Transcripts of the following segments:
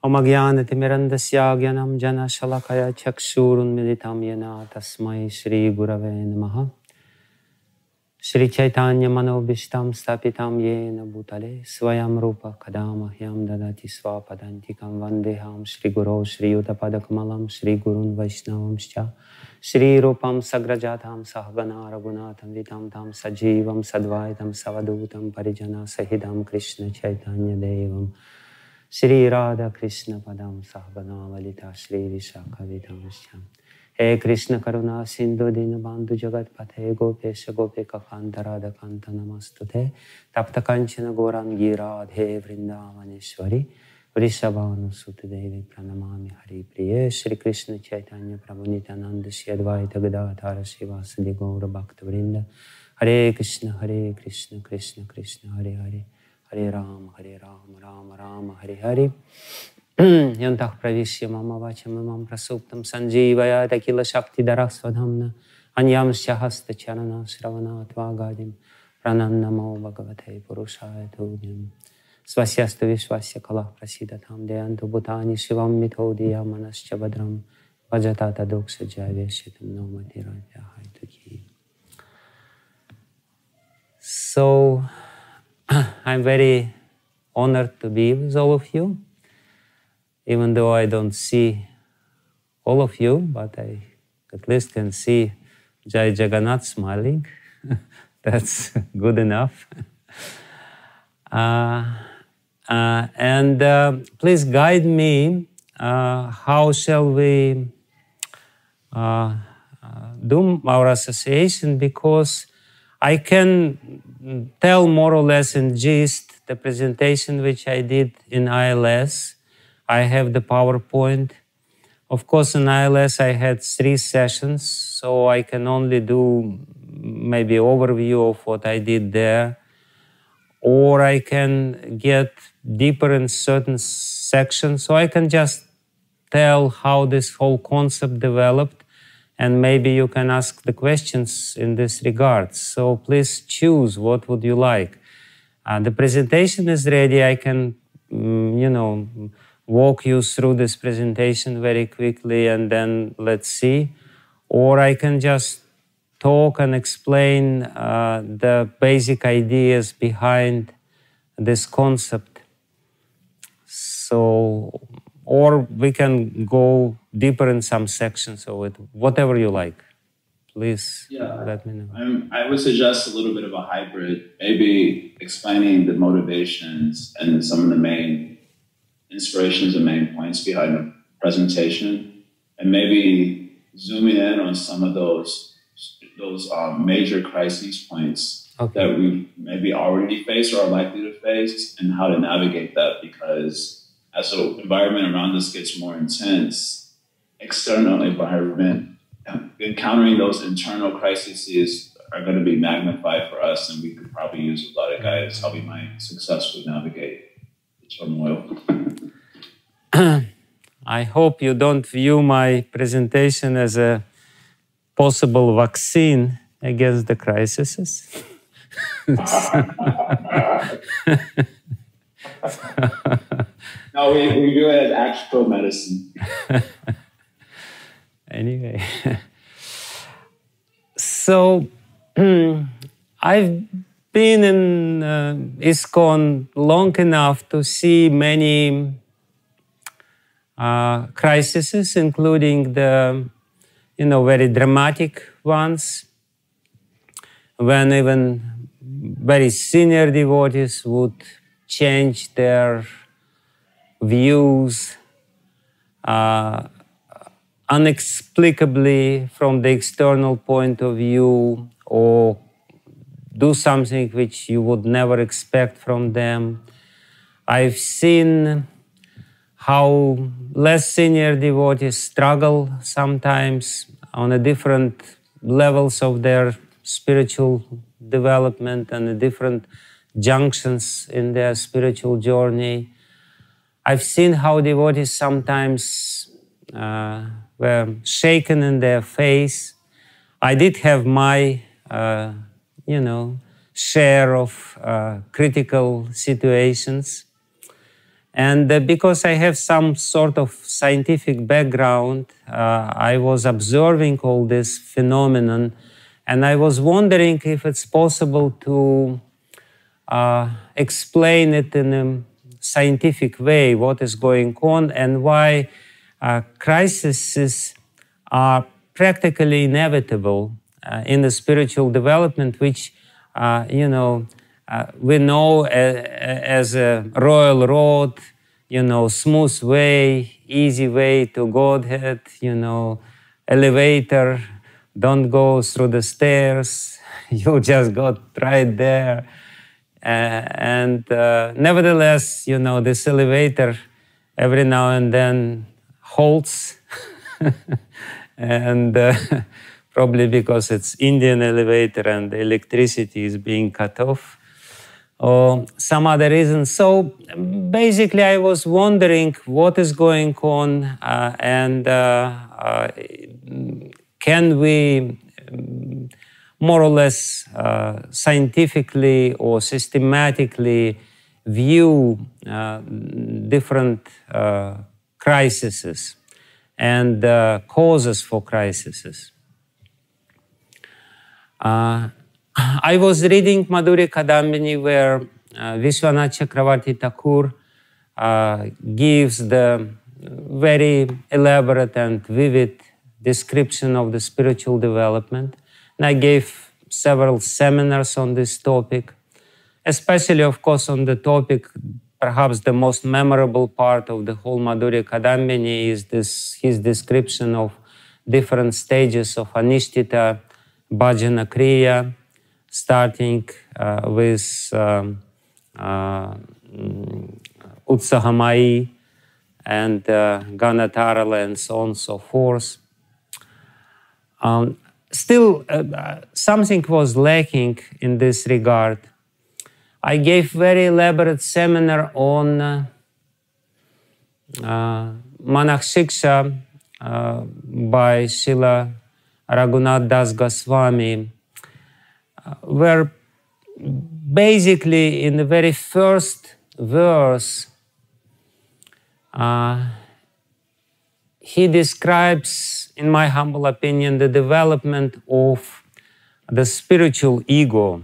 Om Agyanatimirandasya Gyanam Jana Shalakaya Chakshurun Militam Yena Tasmai Shri Gurave Namaha Shri Chaitanya Manobishtam Stapitam Yena Bhutale Swayam Rupa Kadamahyam Dadati Swapadantikam Vandeham Shri Guru Shri Utapadakamalam Shri Gurun Vaishnavamscha Shri Rupam Sagrajatam Sahagana Raghunatam Vitam Tam Sajivam Sadvaitam Savadutam Parijana Sahidam Krishna Chaitanya Devam Shri Radha Krishna Padam Sahagana Valita Shri Vishakha Vidamscha He Krishna Karuna Sindhu Dinabandhu Jagat Pathe Gopesha Gopeka Kanta Radha Kanta Namastute Tapta Kanchana Gorangi Radhe Vrindavaneshwari Vrishabhanu Sutadevi Pranamami Hari Priye Shri Krishna Chaitanya Prabhu Nityananda Shri Advaita Gadadhara Srivasadi Gaura Bhakta Vrinda Hare Krishna Krishna Krishna Hare Hare Hare Rama Rama Rama Hare Hare Yantah Pravishya Mama Vacham Imam Prasuptam Sanjivaya Takila Shakti Darasvadhamna Anyam Shahasta Charana Shravana Tvagadim Pranannamo Bhagavate Purushaya Tudyam Svasyasta Vishwasya Kala Prasidatam Deyantu Bhutani Shivam Mitodiya Manascha Badram Vajatata Doksa Javeshitam Nomati Radhya Haituki. So, I'm very honored to be with all of you, even though I don't see all of you, but I at least can see Jai Jagannath smiling. That's good enough. Please guide me. How shall we do our association? Because I can tell more or less in gist the presentation which I did in ILS. I have the PowerPoint. Of course, in ILS I had 3 sessions, so I can only do maybe overview of what I did there. Or I can get deeper in certain sections, so I can just tell how this whole concept developed. And maybe you can ask the questions in this regard. So please choose what would you like. The presentation is ready. I can, walk you through this presentation very quickly and then let's see. Or I can just talk and explain the basic ideas behind this concept. So, or we can go deeper in some sections of it, whatever you like. Please let me know. I would suggest a little bit of a hybrid, maybe explaining the motivations and some of the main inspirations and main points behind the presentation, and maybe zooming in on some of those major crises points that we maybe already face or are likely to face, and how to navigate that, because as the environment around us gets more intense, external environment, encountering those internal crises are going to be magnified for us, and we could probably use a lot of guidance how we might successfully navigate the turmoil. I hope you don't view my presentation as a possible vaccine against the crises. No, we view it as actual medicine. Anyway, so I've been in ISKCON long enough to see many crises, including the very dramatic ones, when even very senior devotees would change their views inexplicably from the external point of view, or do something which you would never expect from them. I've seen how less senior devotees struggle sometimes on a different levels of their spiritual development and the different junctions in their spiritual journey. I've seen how devotees sometimes were shaken in their faith. I did have my, share of critical situations. And because I have some sort of scientific background, I was observing all this phenomenon, and I was wondering if it's possible to explain it in a scientific way, what is going on, and why crises are practically inevitable in the spiritual development, which, we know as a royal road, smooth way, easy way to Godhead, elevator, don't go through the stairs, you just got right there. Nevertheless, this elevator every now and then halts, and probably because it's Indian elevator and the electricity is being cut off, or some other reason. So basically, I was wondering what is going on, and can we more or less scientifically or systematically view different crises and causes for crises. I was reading Madhurya Kadambini, where Vishwanath Chakravarti Thakur gives the very elaborate and vivid description of the spiritual development. And I gave several seminars on this topic, especially, of course, on the topic, perhaps the most memorable part of the whole Madhurya Kadambini is his description of different stages of Anishtita Bhajana Kriya, starting with Utsahamai and Ganatarala and so on and so forth. Still, something was lacking in this regard. I gave very elaborate seminar on Manakh Shiksha by Srila Raghunath Das Goswami, where basically in the very first verse he describes, in my humble opinion, the development of the spiritual ego.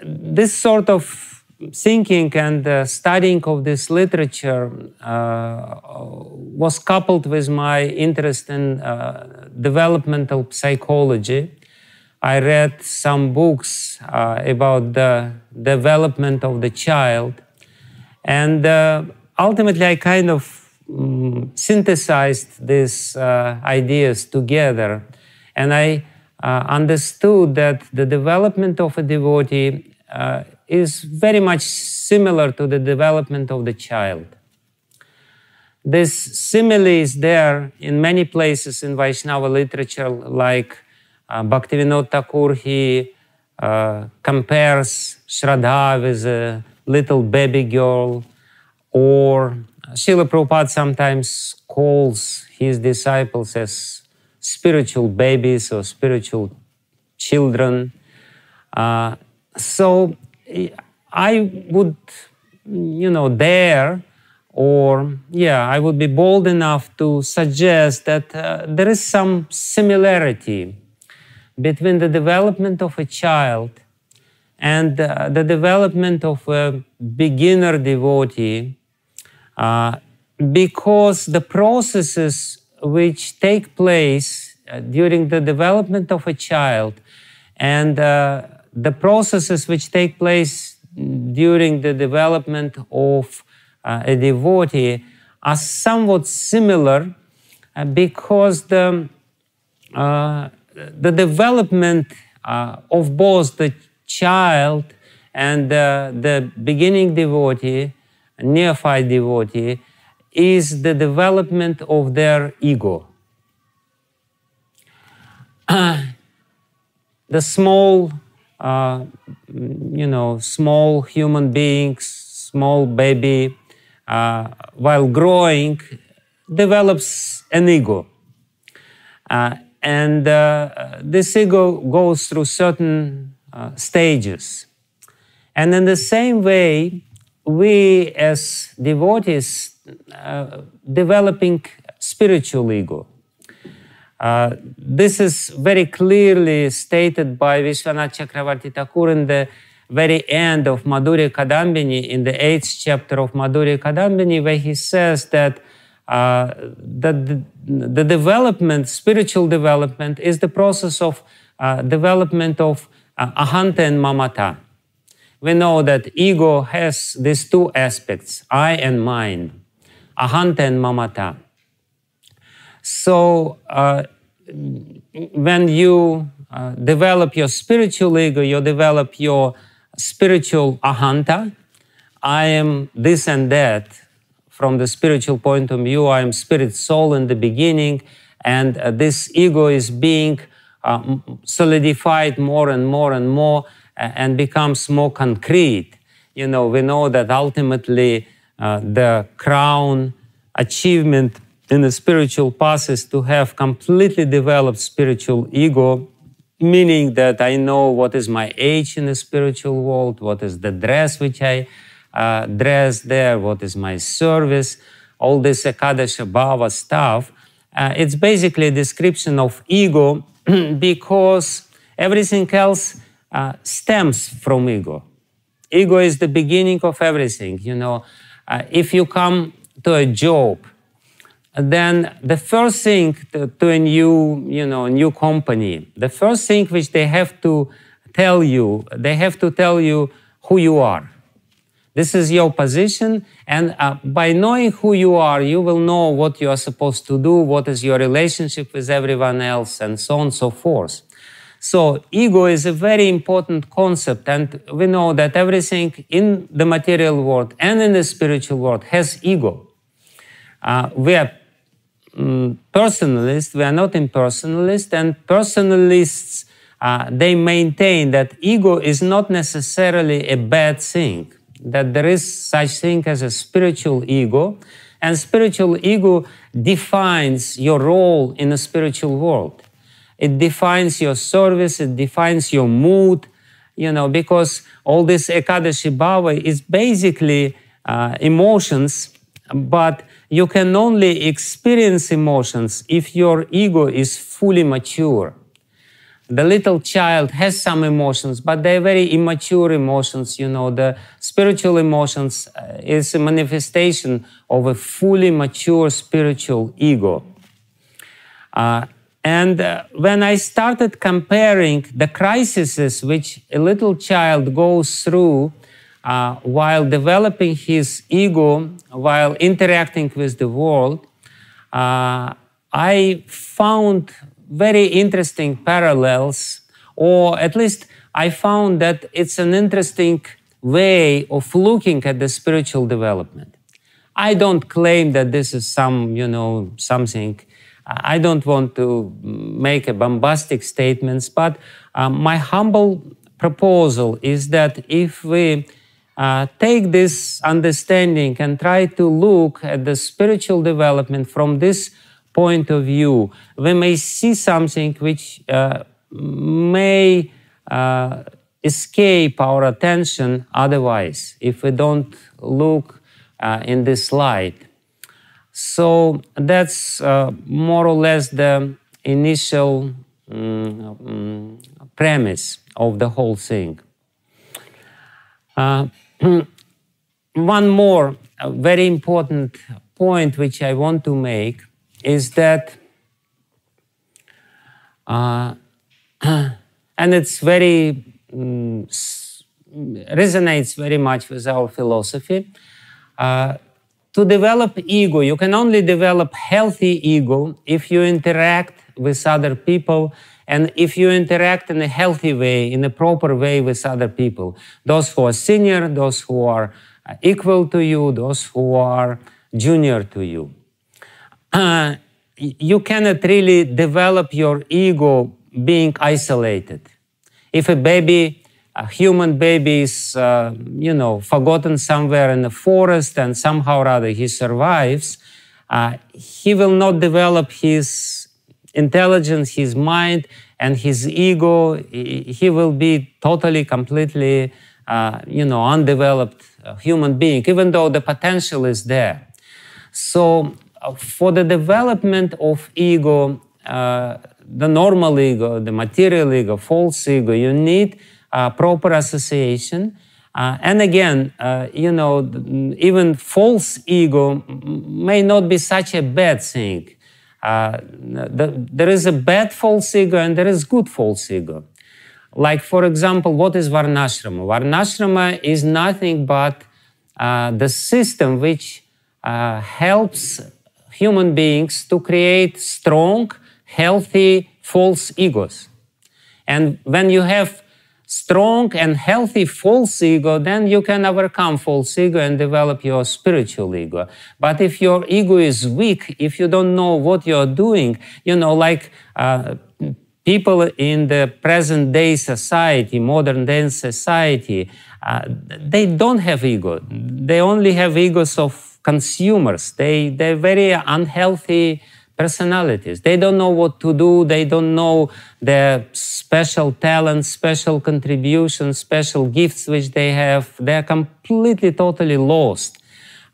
This sort of thinking and studying of this literature was coupled with my interest in developmental psychology. I read some books about the development of the child, and ultimately I kind of synthesized these ideas together, and I understood that the development of a devotee is very much similar to the development of the child. This simile is there in many places in Vaishnava literature, like Bhaktivinoda Thakur, he compares Shraddha with a little baby girl, or Srila Prabhupada sometimes calls his disciples as spiritual babies or spiritual children. So I would, dare, or I would be bold enough to suggest that there is some similarity between the development of a child and the development of a beginner devotee, because the processes which take place during the development of a child and the processes which take place during the development of a devotee are somewhat similar, because the development of both the child and the beginning devotee, neophyte devotee, is the development of their ego. The small, small human beings, small baby, while growing, develops an ego. This ego goes through certain stages. And in the same way, we as devotees developing spiritual ego. This is very clearly stated by Vishwanath Chakravarti Thakur in the very end of Madhurya Kadambini, in the 8th chapter of Madhurya Kadambini, where he says that the development, spiritual development, is the process of development of ahanta and mamata. We know that ego has these two aspects, I and mine, ahanta and mamata. So when you develop your spiritual ego, you develop your spiritual ahanta. I am this and that. From the spiritual point of view, I am spirit soul in the beginning, and this ego is being solidified more and more and more and becomes more concrete. You know, we know that ultimately the crown achievement in the spiritual path is to have completely developed spiritual ego, meaning that I know what is my age in the spiritual world, what is the dress which I dress there, what is my service, all this Ekadasha Bhava stuff. It's basically a description of ego because everything else stems from ego. Ego is the beginning of everything. You know, if you come to a job, then the first thing to a new company, the first thing which they have to tell you, they have to tell you who you are. This is your position, and by knowing who you are, you will know what you are supposed to do, what is your relationship with everyone else, and so on and so forth. So ego is a very important concept, and we know that everything in the material world and in the spiritual world has ego. We are personalists, we are not impersonalists, and personalists, they maintain that ego is not necessarily a bad thing, that there is such thing as a spiritual ego, and spiritual ego defines your role in the spiritual world. It defines your service, it defines your mood, you know, because all this Ekadashi Bhava is basically emotions, but you can only experience emotions if your ego is fully mature. The little child has some emotions, but they're very immature emotions. You know, the spiritual emotions is a manifestation of a fully mature spiritual ego. And when I started comparing the crises which a little child goes through while developing his ego, while interacting with the world, I found very interesting parallels, or at least I found that it's an interesting way of looking at the spiritual development. I don't claim that this is something. I don't want to make a bombastic statements, but my humble proposal is that if we take this understanding and try to look at the spiritual development from this point of view, we may see something which may escape our attention otherwise, if we don't look in this light. So that's more or less the initial premise of the whole thing. One more very important point which I want to make is that, and it's very, resonates very much with our philosophy, to develop ego, you can only develop healthy ego if you interact with other people and if you interact in a healthy way, in a proper way with other people. Those who are senior, those who are equal to you, those who are junior to you. You cannot really develop your ego being isolated. If a human baby is, forgotten somewhere in the forest and somehow or other he survives, he will not develop his intelligence, his mind, and his ego. He will be totally, completely undeveloped human being, even though the potential is there. So for the development of ego, the normal ego, the material ego, false ego, you need proper association. And again, even false ego may not be such a bad thing. There is a bad false ego and there is good false ego. Like, for example, what is Varnashrama? Varnashrama is nothing but the system which helps human beings to create strong, healthy, false egos. And when you have strong and healthy false ego, then you can overcome false ego and develop your spiritual ego. But if your ego is weak, if you don't know what you're doing, like people in the present day society, modern day society, they don't have ego. They only have egos of consumers. They're very unhealthy personalities. They don't know what to do. They don't know their special talents, special contributions, special gifts which they have. They're completely, totally lost.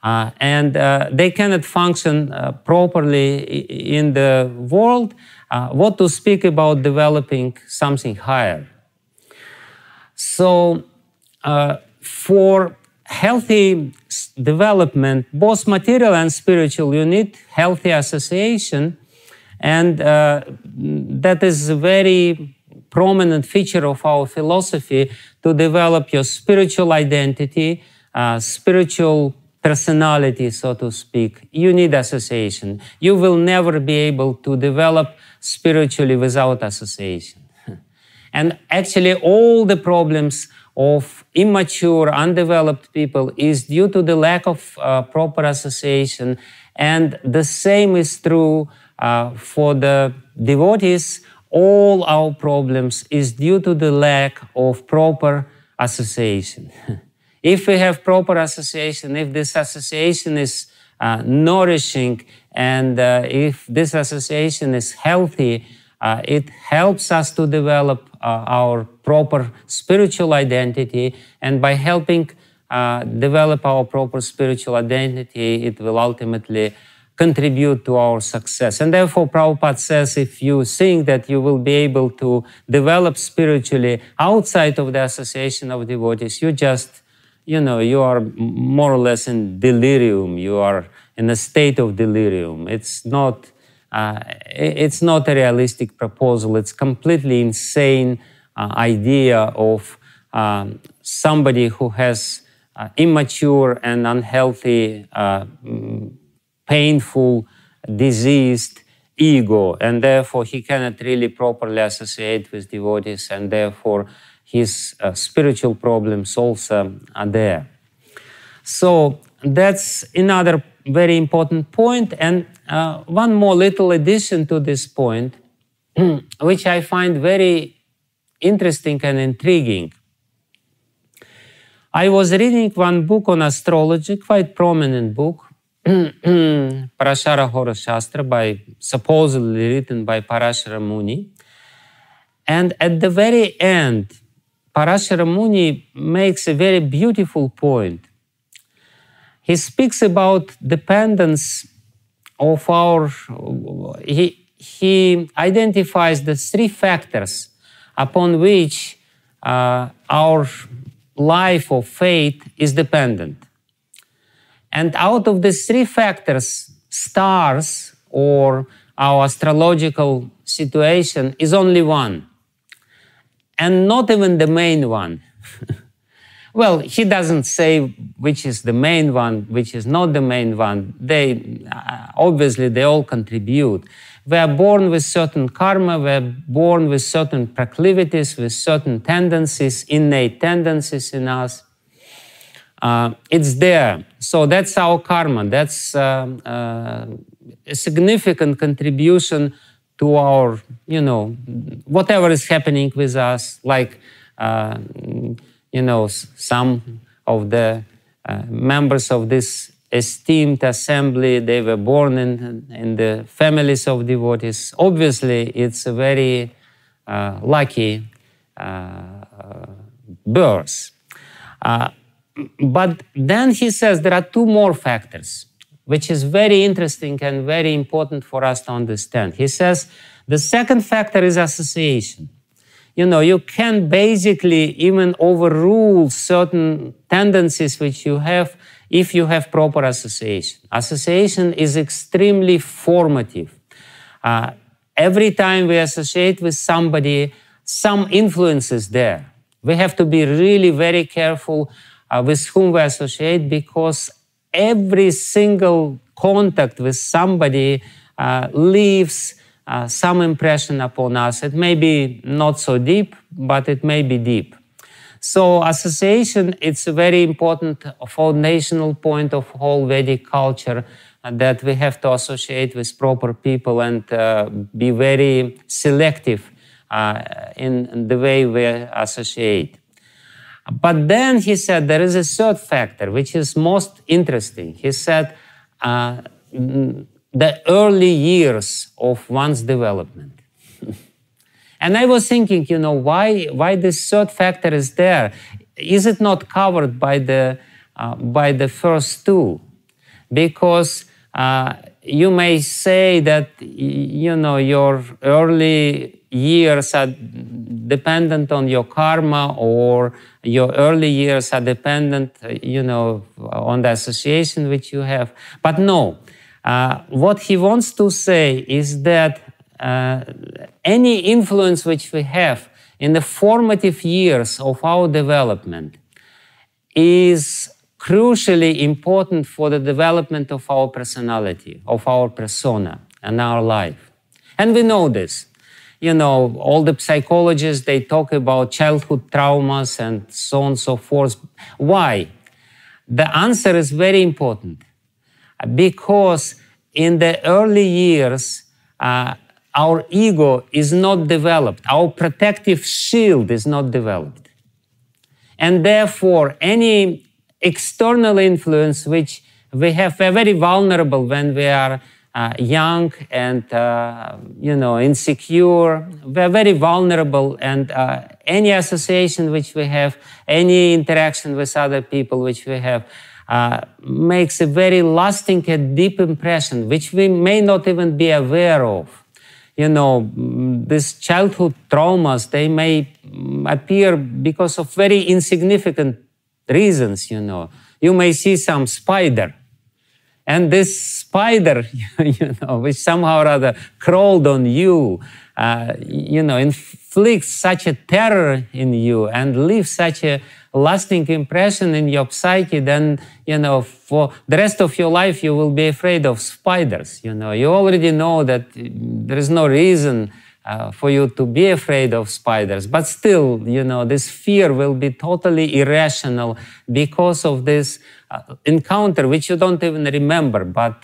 And they cannot function properly in the world. What to speak about developing something higher? So for healthy development, both material and spiritual, you need healthy association, and that is a very prominent feature of our philosophy, to develop your spiritual identity, spiritual personality, so to speak. You need association. You will never be able to develop spiritually without association. And actually all the problems of immature, undeveloped people is due to the lack of proper association. And the same is true for the devotees. All our problems is due to the lack of proper association. If we have proper association, if this association is nourishing, and if this association is healthy, it helps us to develop our proper spiritual identity, and by helping develop our proper spiritual identity, it will ultimately contribute to our success. And therefore, Prabhupada says, if you think that you will be able to develop spiritually outside of the association of devotees, you just, you are more or less in delirium. You are in a state of delirium. It's not a realistic proposal. It's completely insane idea of somebody who has immature and unhealthy, painful, diseased ego, and therefore he cannot really properly associate with devotees, and therefore his spiritual problems also are there. So that's another very important point. And one more little addition to this point, which I find very interesting and intriguing. I was reading one book on astrology, quite prominent book, Parashara Hora Shastra, supposedly written by Parashara Muni. And at the very end, Parashara Muni makes a very beautiful point. He speaks about dependence of our, he identifies the three factors upon which our life of faith is dependent. And out of these three factors, stars or our astrological situation is only one, and not even the main one. Well, he doesn't say which is the main one, which is not the main one. Obviously, they all contribute. We are born with certain karma, we are born with certain proclivities, with certain tendencies, innate tendencies in us. It's there. So that's our karma. That's a significant contribution to our, whatever is happening with us, like, some of the members of this esteemed assembly, they were born in the families of devotees. Obviously, it's a very lucky birth. But then he says there are two more factors, which is very interesting and very important for us to understand. He says the second factor is association. You know, you can basically even overrule certain tendencies which you have if you have proper association. Association is extremely formative. Every time we associate with somebody, some influence is there. We have to be really very careful with whom we associate, because every single contact with somebody leaves some impression upon us. It may be not so deep, but it may be deep. So association, it's a very important foundational point of whole Vedic culture, that we have to associate with proper people and be very selective in the way we associate. But then he said there is a third factor, which is most interesting. He said the early years of one's development. And I was thinking, you know, why this third factor is there? Is it not covered by the first two? Because you may say that, you know, your early years are dependent on your karma, or your early years are dependent, you know, on the association which you have. But no, what he wants to say is that any influence which we have in the formative years of our development is crucially important for the development of our personality, of our persona and our life. And we know this. You know, all the psychologists, they talk about childhood traumas and so on and so forth. Why? The answer is very important. Because in the early years, our ego is not developed. Our protective shield is not developed. And therefore, any external influence which we have, we're very vulnerable when we are young and, you know, insecure. We're very vulnerable, and any association which we have, any interaction with other people which we have, makes a very lasting and deep impression, which we may not even be aware of. You know, these childhood traumas, they may appear because of very insignificant reasons, you know. You may see some spider, and this spider, you know, which somehow or other crawled on you, you know, inflicts such a terror in you and leaves such a lasting impression in your psyche, then, you know, for the rest of your life, you will be afraid of spiders. You know, you already know that there is no reason for you to be afraid of spiders, but still, you know, this fear will be totally irrational because of this encounter, which you don't even remember, but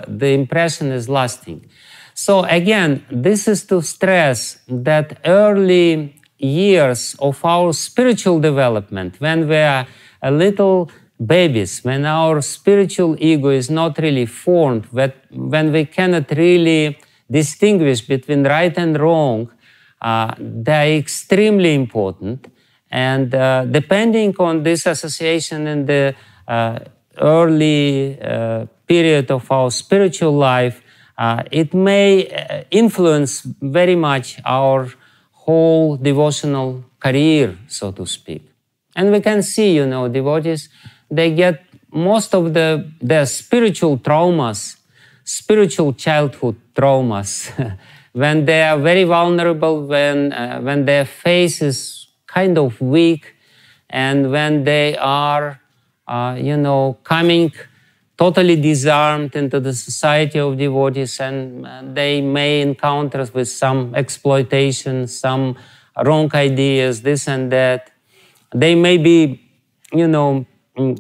the impression is lasting. So again, this is to stress that early years of our spiritual development, when we are a little babies, when our spiritual ego is not really formed, when we cannot really distinguish between right and wrong, they are extremely important. And depending on this association in the early period of our spiritual life, it may influence very much our whole devotional career, so to speak. And we can see, you know, devotees, they get most of their spiritual traumas, spiritual childhood traumas, when they are very vulnerable, when their face is kind of weak, and when they are, you know, coming totally disarmed into the society of devotees, and they may encounter with some exploitation, some wrong ideas, this and that. They may be, you know,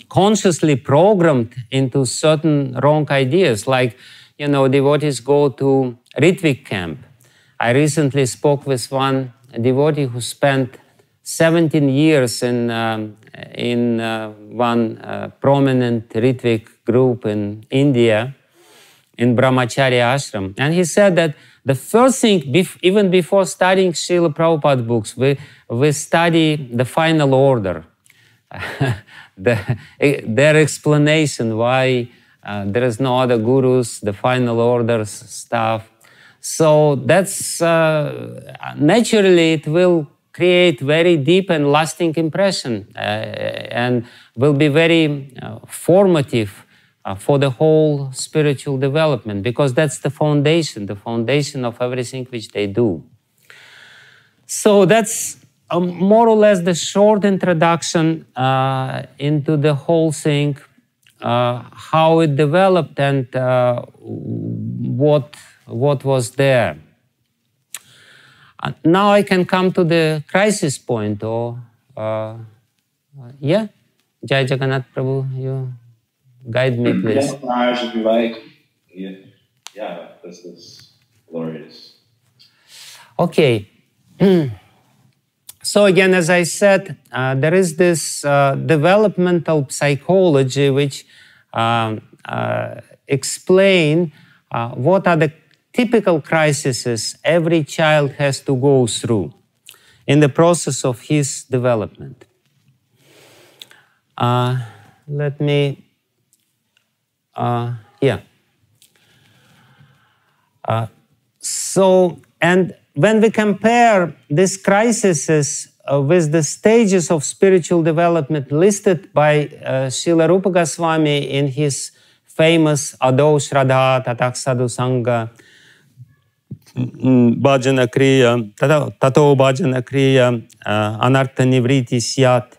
consciously programmed into certain wrong ideas, like, you know, devotees go to Ritvik camp. I recently spoke with one devotee who spent 17 years in one prominent Ritvik group in India, in Brahmacharya ashram. And he said that the first thing, even before studying Srila Prabhupada books, we study the final order. their explanation why there is no other gurus, the final orders stuff. So that's naturally it will create very deep and lasting impression and will be very formative for the whole spiritual development, because that's the foundation of everything which they do. So that's more or less the short introduction into the whole thing, how it developed and what was there. Now I can come to the crisis point, or yeah, Jai Jagannath Prabhu, you guide me, please. Yes, Maharaj, if you like. Yeah, this is glorious. Okay. So again, as I said, there is this developmental psychology which explain what are the typical crises every child has to go through in the process of his development. Let me, yeah. So, and when we compare these crises with the stages of spiritual development listed by Srila Rupa Goswami in his famous Ado Shraddha Tatak Sadhu Sangha Bhajana Kriya, Tato Bhajana Kriya, Anartha Nivriti Syat,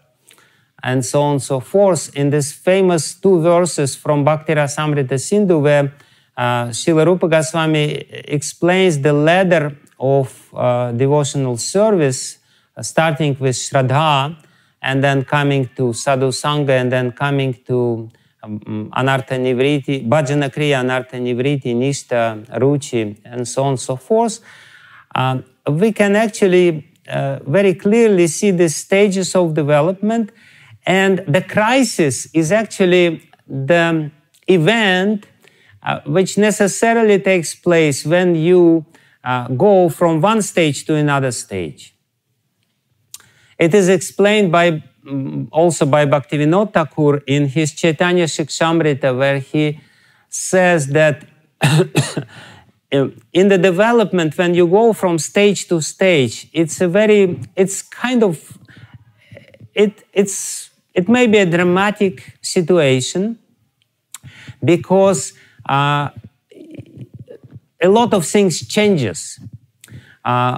and so on and so forth, in these famous 2 verses from Bhakti Rasamrita Sindhu, where Srila Rupa Goswami explains the ladder of devotional service, starting with Shraddha, and then coming to Sadhu Sangha, and then coming to Anartha Nivriti, Bhajana Kriya, Anartha Nivriti, Nishta, Ruchi, and so on and so forth. We can actually very clearly see the stages of development, and the crisis is actually the event which necessarily takes place when you go from one stage to another stage. It is explained by also by Bhaktivinoda Thakur in his Chaitanya Shikshamrita, where he says that in the development, when you go from stage to stage, it may be a dramatic situation, because a lot of things changes.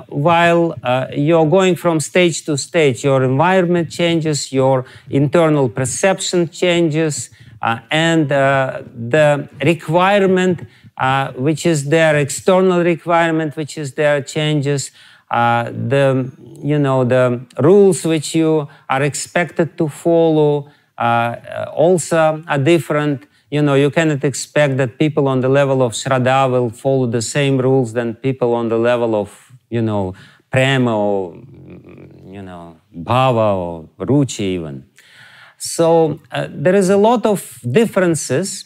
While you're going from stage to stage, your environment changes, your internal perception changes, and the requirement which is there, external requirement which is there, changes. The rules which you are expected to follow also are different. You cannot expect that people on the level of Shraddha will follow the same rules than people on the level of Prema or, Bhava or Ruchi even. So there is a lot of differences,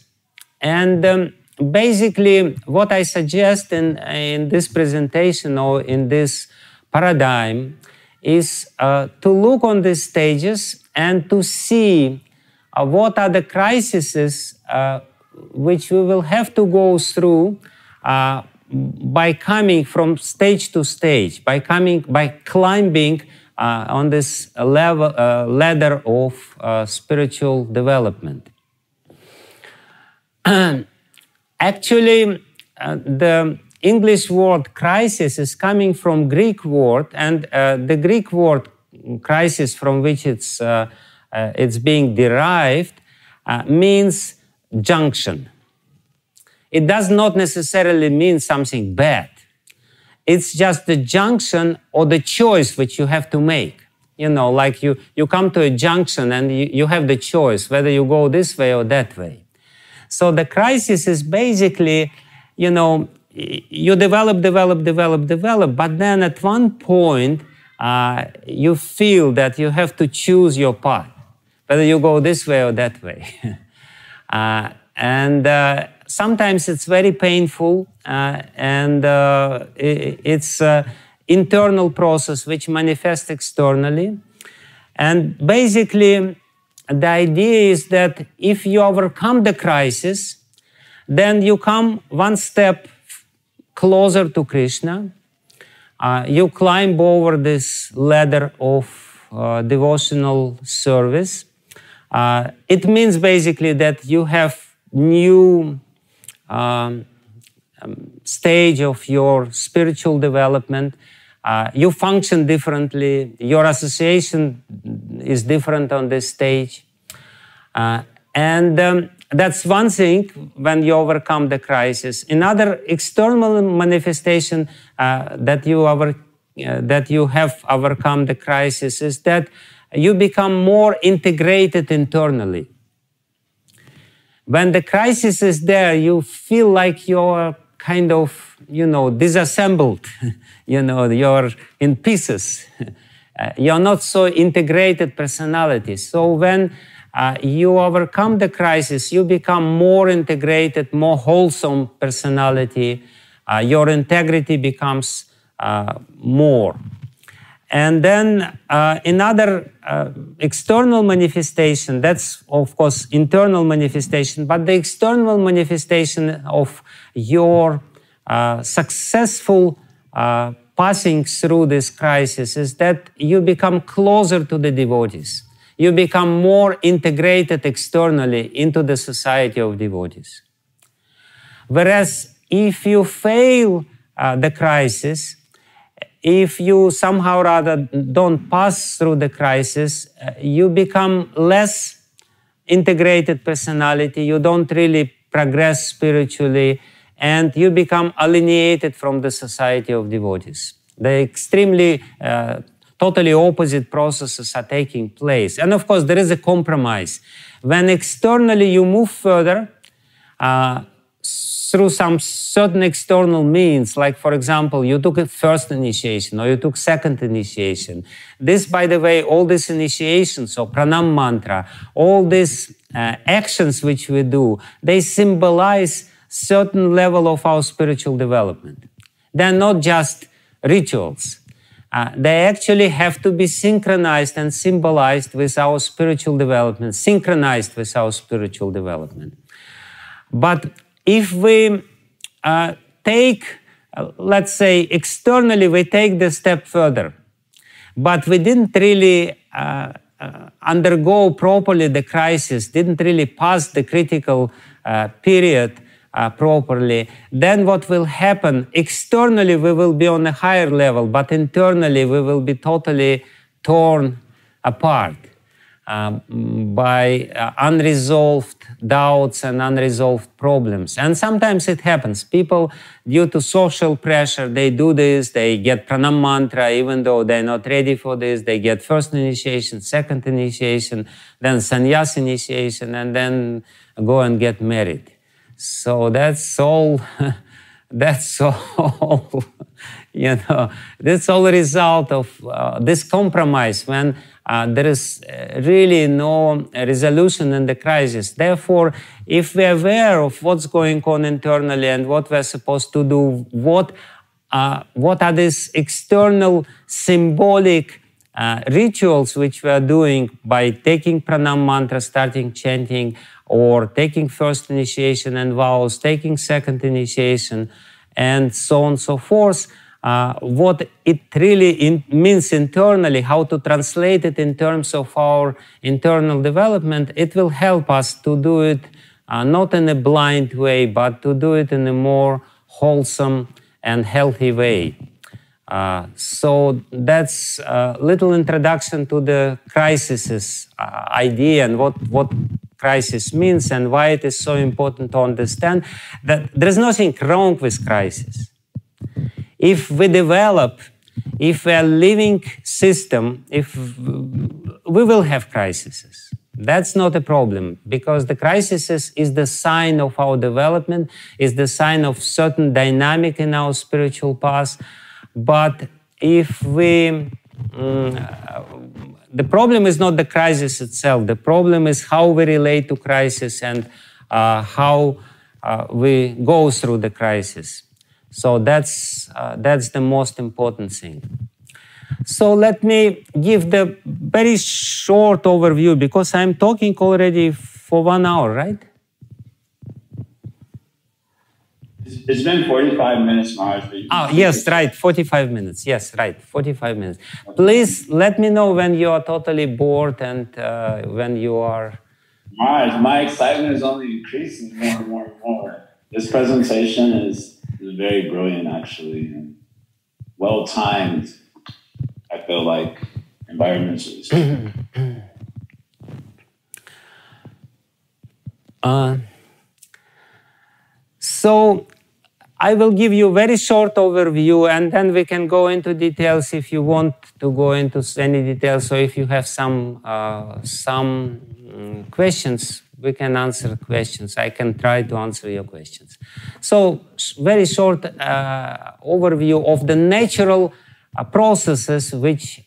and basically what I suggest in this presentation or in this paradigm is to look on these stages and to see what are the crises which we will have to go through by coming from stage to stage, by climbing on this ladder of spiritual development. Actually, the English word crisis is coming from Greek word, and the Greek word crisis, from which it's being derived, means junction. It does not necessarily mean something bad. It's just the junction or the choice which you have to make. Like you come to a junction and you have the choice whether you go this way or that way. So the crisis is basically, you develop, but then at one point you feel that you have to choose your path, whether you go this way or that way. Sometimes it's very painful, and it's an internal process which manifests externally. And basically, the idea is that if you overcome the crisis, then you come one step closer to Krishna. You climb over this ladder of devotional service. It means basically that you have new stage of your spiritual development. You function differently. Your association is different on this stage. That's one thing when you overcome the crisis. Another external manifestation that you have overcome the crisis is that you become more integrated internally. When the crisis is there, you feel like you're kind of, disassembled. You're in pieces. You're not so integrated personality. So when you overcome the crisis, you become more integrated, more wholesome personality. Your integrity becomes more. And then another external manifestation, that's of course internal manifestation, but the external manifestation of your successful passing through this crisis is that you become closer to the devotees. You become more integrated externally into the society of devotees. Whereas if you fail the crisis, if you somehow or other don't pass through the crisis, you become less integrated personality, you don't really progress spiritually, and you become alienated from the society of devotees. The extremely, totally opposite processes are taking place. And of course, there is a compromise. When externally you move further, through some certain external means, like for example, you took a first initiation or you took second initiation. This, by the way, all these initiations, so pranam mantra, all these actions which we do, they symbolize certain level of our spiritual development. They're not just rituals. They actually have to be synchronized and symbolized with our spiritual development, synchronized with our spiritual development. But if we take, let's say, externally, we take the step further, but we didn't really undergo properly the crisis, didn't really pass the critical period properly, then what will happen? Externally, we will be on a higher level, but internally, we will be totally torn apart by unresolved doubts and unresolved problems. And sometimes it happens. People, due to social pressure, they do this, they get pranam mantra, even though they're not ready for this. They get first initiation, second initiation, then sannyas initiation, and then go and get married. So that's all, that's all, that's all a result of this compromise when there is really no resolution in the crisis. Therefore, if we are aware of what's going on internally and what we're supposed to do, what are these external symbolic rituals which we are doing by taking pranam mantra, starting chanting, or taking first initiation and vows, taking second initiation, and so on and so forth, what it really means internally, how to translate it in terms of our internal development, it will help us to do it not in a blind way, but to do it in a more wholesome and healthy way. So that's a little introduction to the crisis idea and what crisis means and why it is so important to understand that there is nothing wrong with crisis. If we develop, if we are living system, if we will have crises. That's not a problem, because the crisis is the sign of our development, is the sign of certain dynamic in our spiritual path. But if we, the problem is not the crisis itself. The problem is how we relate to crisis and how we go through the crisis. So that's the most important thing. So let me give the very short overview, because I'm talking already for 1 hour, right? It's been 45 minutes, Maharaj. Oh, yes, right, 45 minutes. Yes, right, 45 minutes. Please let me know when you are totally bored and when you are... Maharaj, my excitement is only increasing more and more and more. This presentation is very brilliant, actually, and well-timed, I feel like, environmentally. So I will give you a very short overview, and then we can go into details if you want to go into any details. So if you have some questions, we can answer questions. I can try to answer your questions. So very short overview of the natural processes which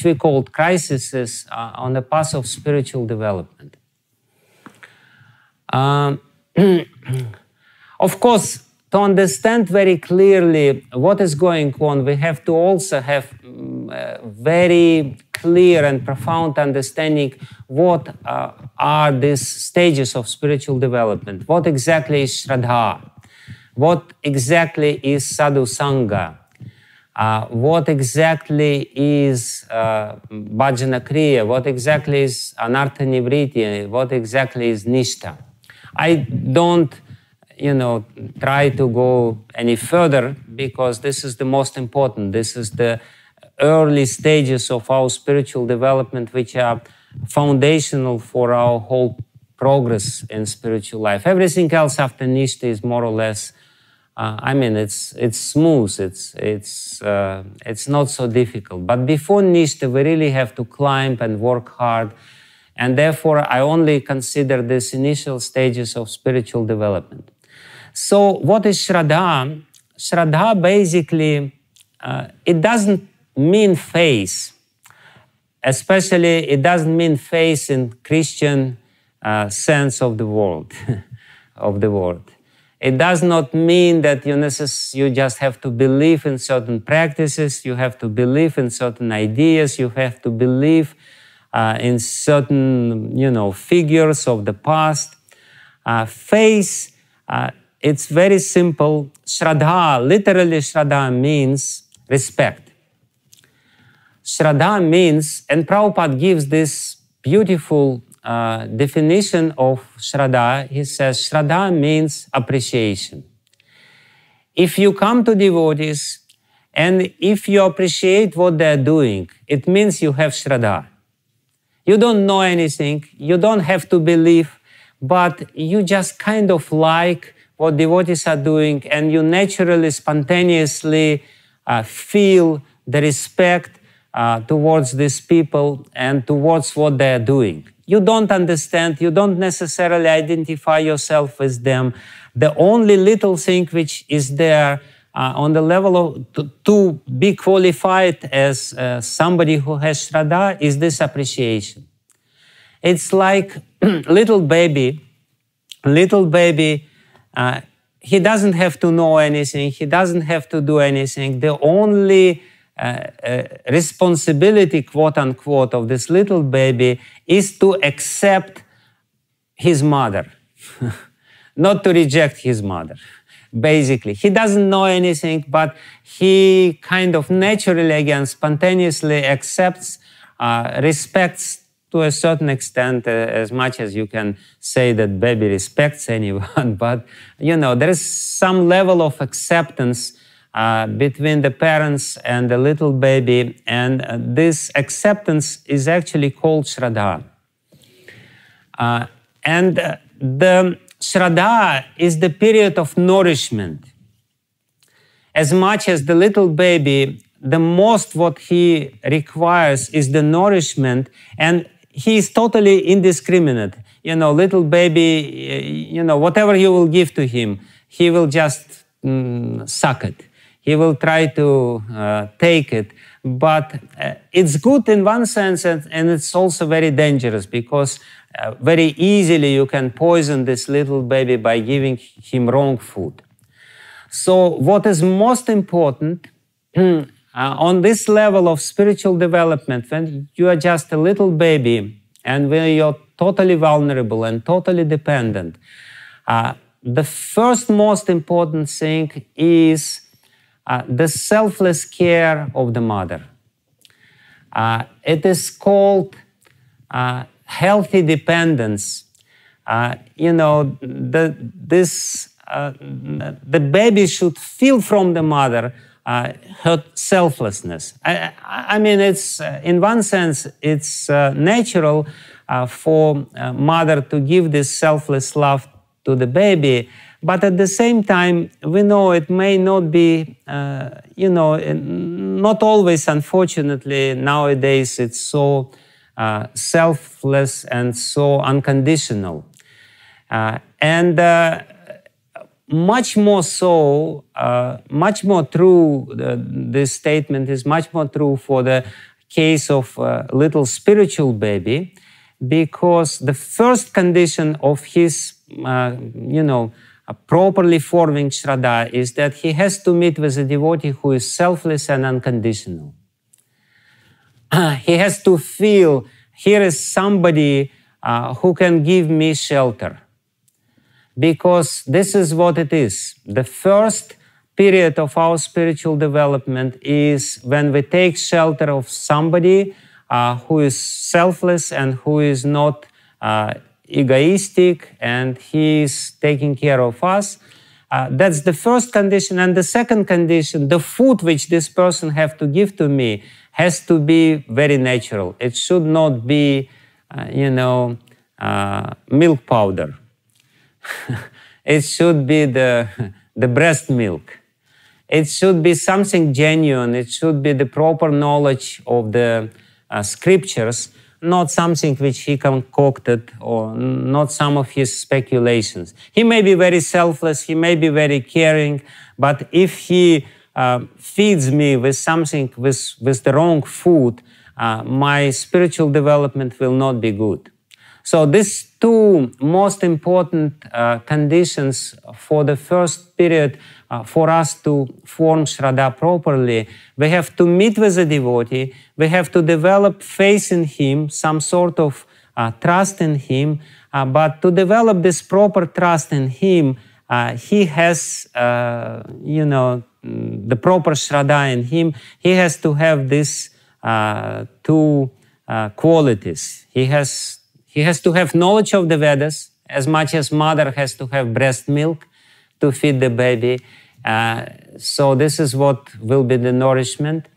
we call crises on the path of spiritual development. Of course, to understand very clearly what is going on, we have to also have very clear and profound understanding what are these stages of spiritual development. What exactly is Shraddha? What exactly is Sadhu Sangha? What exactly is Bhajana Kriya? What exactly is Anartha Nivriti? What exactly is Nishtha? I don't try to go any further, because this is the most important. This is the early stages of our spiritual development, which are foundational for our whole progress in spiritual life. Everything else after Nishtha is more or less, it's smooth, it's not so difficult. But before Nishtha, we really have to climb and work hard. And therefore, I only consider these initial stages of spiritual development. So what is Shraddha? Shraddha basically, it doesn't mean faith. Especially, it doesn't mean faith in Christian sense of the word. It does not mean that you just have to believe in certain practices, you have to believe in certain ideas, you have to believe in certain, figures of the past. Faith, it's very simple. Shraddha, literally Shraddha means respect. Shraddha means, and Prabhupada gives this beautiful definition of Shraddha. He says, Shraddha means appreciation. If you come to devotees and if you appreciate what they're doing, it means you have Shraddha. You don't know anything, you don't have to believe, but you just kind of like what devotees are doing, and you naturally, spontaneously feel the respect towards these people and towards what they are doing. You don't understand, you don't necessarily identify yourself with them. The only little thing which is there on the level of to be qualified as somebody who has Shraddha is this appreciation. It's like little baby, he doesn't have to know anything, he doesn't have to do anything. The only responsibility, quote unquote, of this little baby is to accept his mother, not to reject his mother. Basically, he doesn't know anything, but he kind of naturally, again, spontaneously accepts, respects to a certain extent, as much as you can say that baby respects anyone. But, there is some level of acceptance between the parents and the little baby, and this acceptance is actually called Shraddha. And the Shraddha is the period of nourishment. As much as the little baby, the most what he requires is the nourishment, and he is totally indiscriminate. Little baby, whatever you will give to him, he will just suck it. He will try to take it. But it's good in one sense, and it's also very dangerous, because very easily you can poison this little baby by giving him wrong food. So what is most important on this level of spiritual development, when you are just a little baby and when you're totally vulnerable and totally dependent, the first most important thing is the selfless care of the mother. It is called healthy dependence. The baby should feel from the mother her selflessness. I mean, it's in one sense, it's natural for a mother to give this selfless love to the baby, but at the same time, we know it may not be, not always, unfortunately, nowadays it's so selfless and so unconditional. Much more so, much more true, this statement is much more true for the case of a little spiritual baby, because the first condition of his, properly forming Shraddha is that he has to meet with a devotee who is selfless and unconditional. He has to feel, here is somebody who can give me shelter. Because this is what it is. The first period of our spiritual development is when we take shelter of somebody who is selfless and who is not egoistic, and he is taking care of us. That's the first condition. And the second condition, the food which this person has to give to me has to be very natural. It should not be, milk powder. It should be the breast milk. It should be something genuine. It should be the proper knowledge of the scriptures, not something which he concocted or not some of his speculations. He may be very selfless, he may be very caring, but if he feeds me with something, with the wrong food, my spiritual development will not be good. So these two most important conditions for the first period for us to form Shraddha properly, we have to meet with a devotee, we have to develop faith in him, some sort of trust in him, but to develop this proper trust in him, he has, the proper Shraddha in him, he has to have these two qualities. He has to have knowledge of the Vedas, as much as mother has to have breast milk to feed the baby. So this is what will be the nourishment.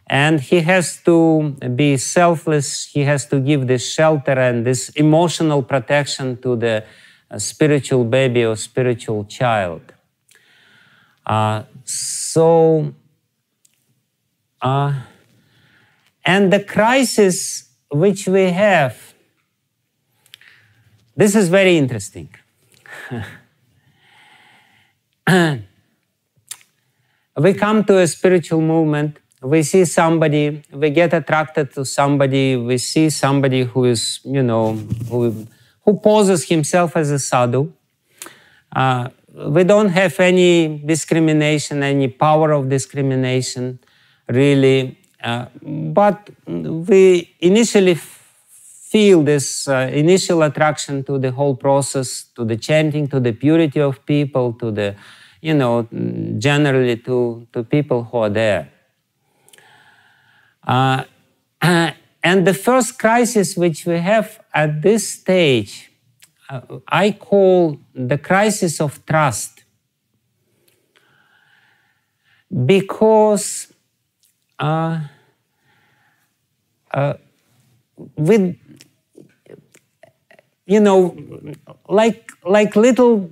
And he has to be selfless. He has to give this shelter and this emotional protection to the spiritual baby or spiritual child. And the crisis which we have, this is very interesting. We come to a spiritual movement, we see somebody, we get attracted to somebody, we see somebody who is, who poses himself as a sadhu. We don't have any discrimination, any power of discrimination, really. But we initially feel this initial attraction to the whole process, to the chanting, to the purity of people, to the, generally to people who are there. And the first crisis which we have at this stage, I call the crisis of trust. Because with, like little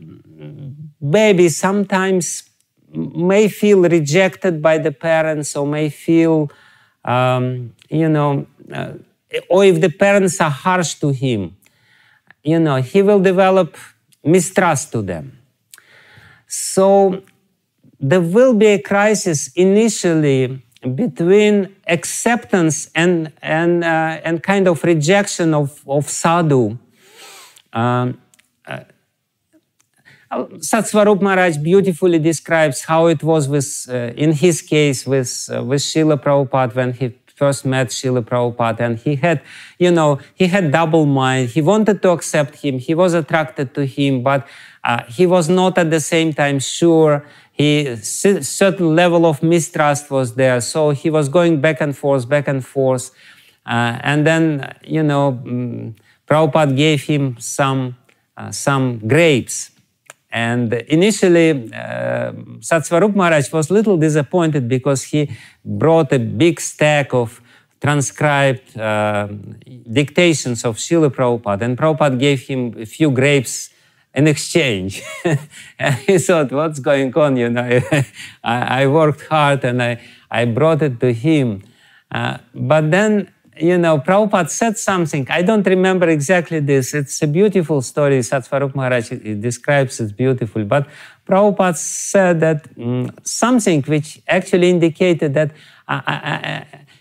babies sometimes may feel rejected by the parents, or may feel, or if the parents are harsh to him, he will develop mistrust to them. So there will be a crisis initially between acceptance and kind of rejection of sadhu. Satsvarup Maharaj beautifully describes how it was with, in his case with Srila Prabhupada when he first met Srila Prabhupada, and he had, you know, he had double mind. He wanted to accept him. He was attracted to him, but he was not at the same time sure. Certain level of mistrust was there, so he was going back and forth, and then, you know, Prabhupada gave him some grapes. And initially, Satsvarup Maharaj was a little disappointed because he brought a big stack of transcribed dictations of Srila Prabhupada, and Prabhupada gave him a few grapes in exchange. And he thought, what's going on? You know, I worked hard and I brought it to him. But then, you know, Prabhupada said something. I don't remember exactly this. It's a beautiful story. Satsvarup Maharaj describes it beautifully. But Prabhupada said that something which actually indicated that,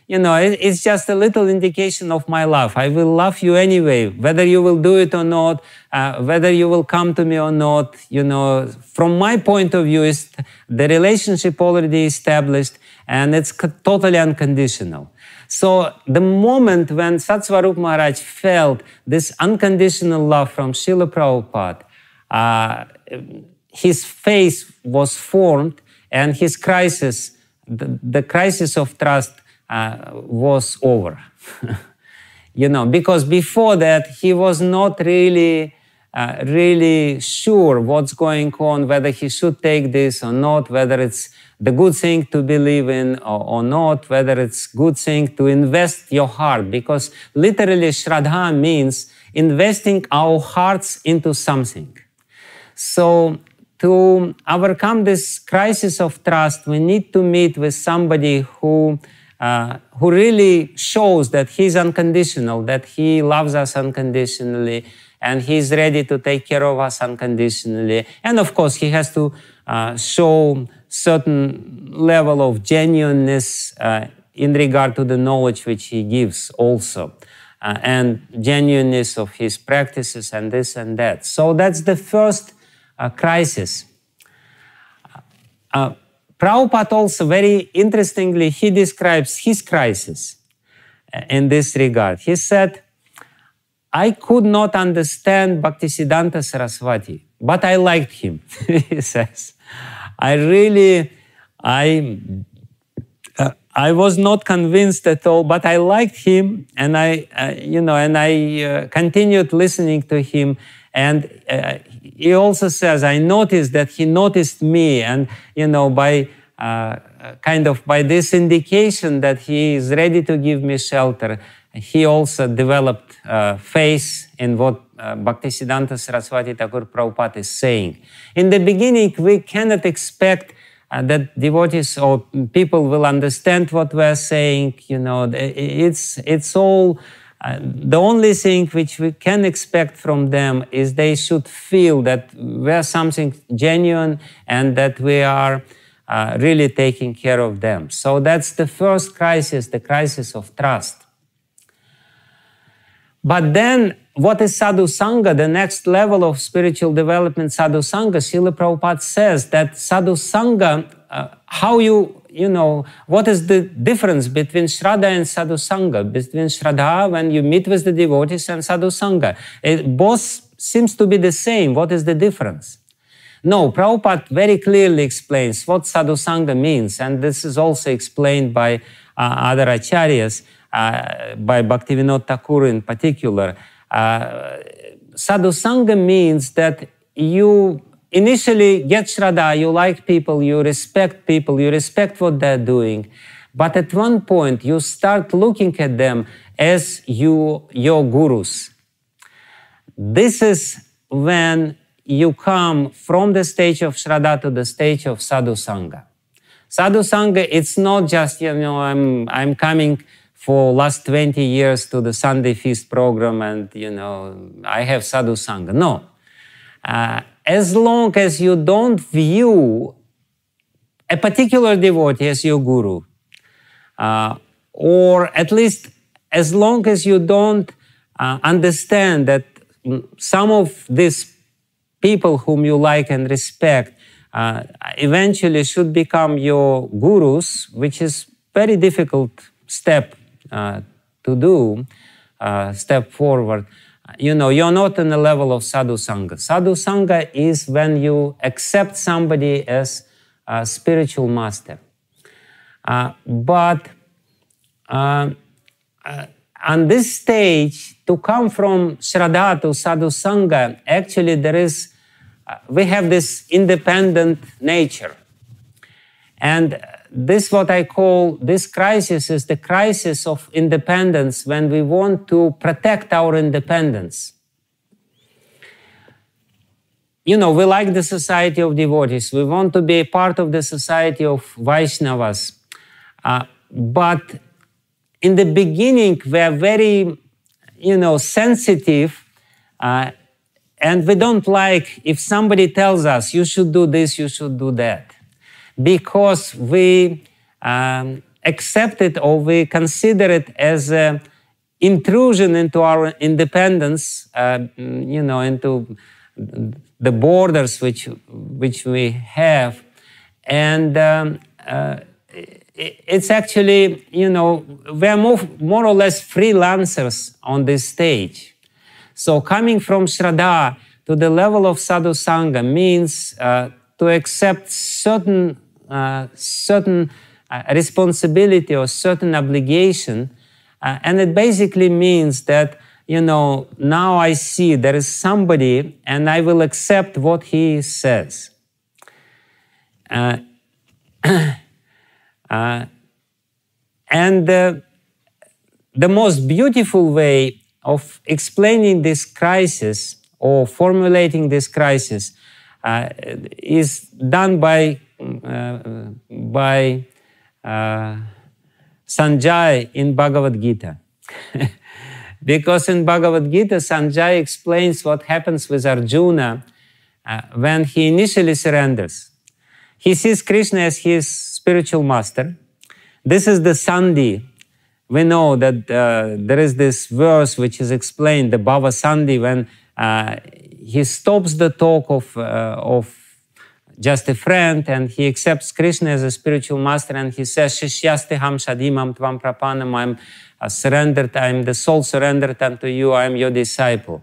you know, it's just a little indication of my love. I will love you anyway, whether you will do it or not, whether you will come to me or not. You know, from my point of view, is the relationship already established and it's totally unconditional. So the moment when Satsvarup Maharaj felt this unconditional love from Srila Prabhupada, his face was formed and his crisis, the crisis of trust was over. You know, because before that he was not really sure what's going on, whether he should take this or not, whether it's the good thing to believe in or not, whether it's good thing to invest your heart, because literally Shraddha means investing our hearts into something. So to overcome this crisis of trust, we need to meet with somebody who really shows that he's unconditional, that he loves us unconditionally, and he's ready to take care of us unconditionally. And of course, he has to show certain level of genuineness in regard to the knowledge which he gives also, and genuineness of his practices and this and that. So that's the first crisis. Prabhupada also, very interestingly, he describes his crisis in this regard. He said, I could not understand Bhaktisiddhanta Saraswati, but I liked him, he says. I was not convinced at all, but I liked him, and I continued listening to him. And he also says, I noticed that he noticed me, and you know, by by this indication that he is ready to give me shelter, he also developed faith in what Bhaktisiddhanta Saraswati Thakur Prabhupada is saying. In the beginning, we cannot expect that devotees or people will understand what we are saying. You know, it's all. The only thing which we can expect from them is they should feel that we are something genuine and that we are really taking care of them. So that's the first crisis, the crisis of trust. But then, what is sadhu sangha? The next level of spiritual development, sadhu sangha. Srila Prabhupada says that sadhu sangha, what is the difference between Shraddha and sadhu sangha? Between Shraddha, when you meet with the devotees, and sadhu sangha. Both seems to be the same. What is the difference? No, Prabhupada very clearly explains what sadhu sangha means, and this is also explained by other acharyas, by Bhaktivinoda Thakur in particular. Sadhu sangha means that you initially get Shraddha, you like people, you respect what they're doing, but at one point you start looking at them as your gurus. This is when you come from the stage of Shraddha to the stage of sadhu sangha. Sadhu sangha, it's not just, I'm coming for last 20 years to the Sunday feast program and, I have sadhu sangha. No. As long as you don't view a particular devotee as your guru, or at least as long as you don't understand that some of these people whom you like and respect eventually should become your gurus, which is very difficult step to do, step forward. You know, you're not on the level of sadhu sangha. Sadhu sangha is when you accept somebody as a spiritual master. But on this stage, to come from Shraddha to sadhu sangha, actually we have this independent nature. And this, what I call, this crisis is the crisis of independence, when we want to protect our independence. You know, we like the society of devotees. We want to be a part of the society of Vaishnavas. But in the beginning, we are very, you know, sensitive, and we don't like if somebody tells us, you should do this, you should do that, because we accept it, or we consider it as an intrusion into our independence, you know, into the borders which we have. And it's actually, you know, we're more or less freelancers on this stage. So coming from Shraddha to the level of sadhu sangha means to accept certain responsibility or certain obligation, and it basically means that, you know, now I see there is somebody and I will accept what he says. And the most beautiful way of explaining this crisis or formulating this crisis is done by Sanjay in Bhagavad Gita. Because in Bhagavad Gita, Sanjay explains what happens with Arjuna when he initially surrenders. He sees Krishna as his spiritual master. This is the Sandhi. We know that there is this verse which is explained, the Bhava Sandhi, when he stops the talk of just a friend, and he accepts Krishna as a spiritual master, and he says, Shishyasteham shadimam tvam prapanam, I'm surrendered, I'm the soul surrendered unto you, I am your disciple.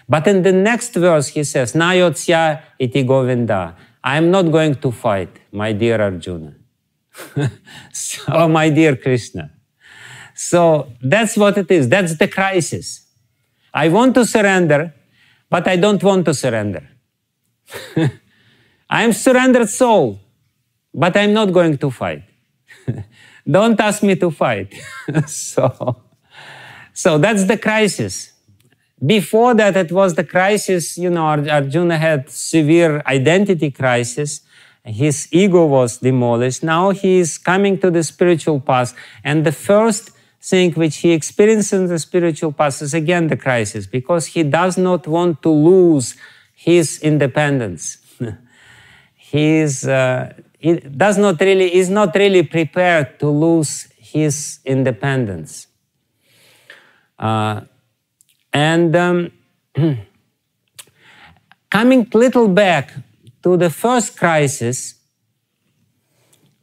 But in the next verse he says, Nayotsya iti govinda, I am not going to fight, my dear Arjuna. So, my dear Krishna. So that's what it is, that's the crisis. I want to surrender, but I don't want to surrender. I am surrendered soul, but I'm not going to fight. Don't ask me to fight. So that's the crisis. Before that, it was the crisis, you know, Arjuna had severe identity crisis. His ego was demolished. Now he is coming to the spiritual path. And the first thing which he experiences in the spiritual path is again the crisis, because he does not want to lose his independence. He is not really prepared to lose his independence. Coming little back to the first crisis,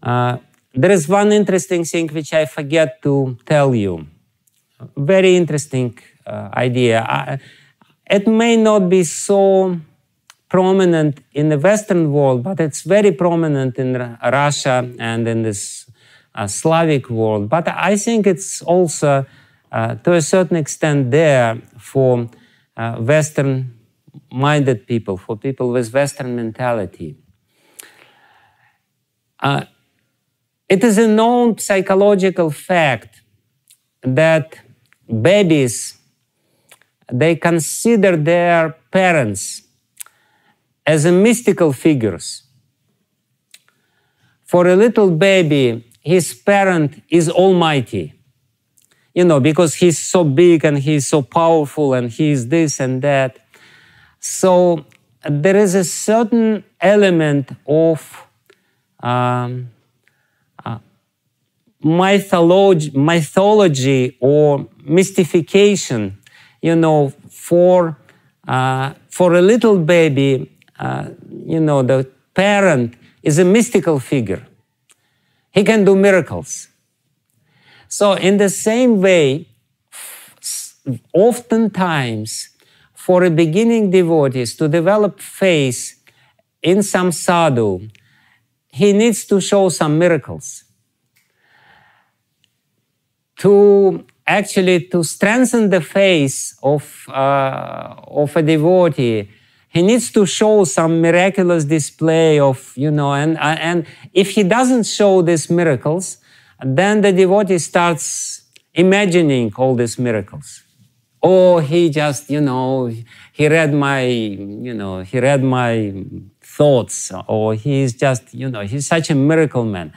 there is one interesting thing which I forget to tell you. Very interesting idea. It may not be so prominent in the Western world, but it's very prominent in Russia and in this Slavic world. But I think it's also, to a certain extent, there for Western-minded people, for people with Western mentality. It is a known psychological fact that babies, they consider their parents as mystical figures. For a little baby, his parent is almighty, you know, because he's so big and he's so powerful and he's this and that. So there is a certain element of mythology or mystification, you know, for For a little baby, the parent is a mystical figure. He can do miracles. So in the same way, oftentimes, for a beginning devotees to develop faith in some sadhu, he needs to show some miracles. To strengthen the faith of a devotee, he needs to show some miraculous display of, and if he doesn't show these miracles, then the devotee starts imagining all these miracles. Oh, he just, he read my thoughts, or he's just, he's such a miracle man.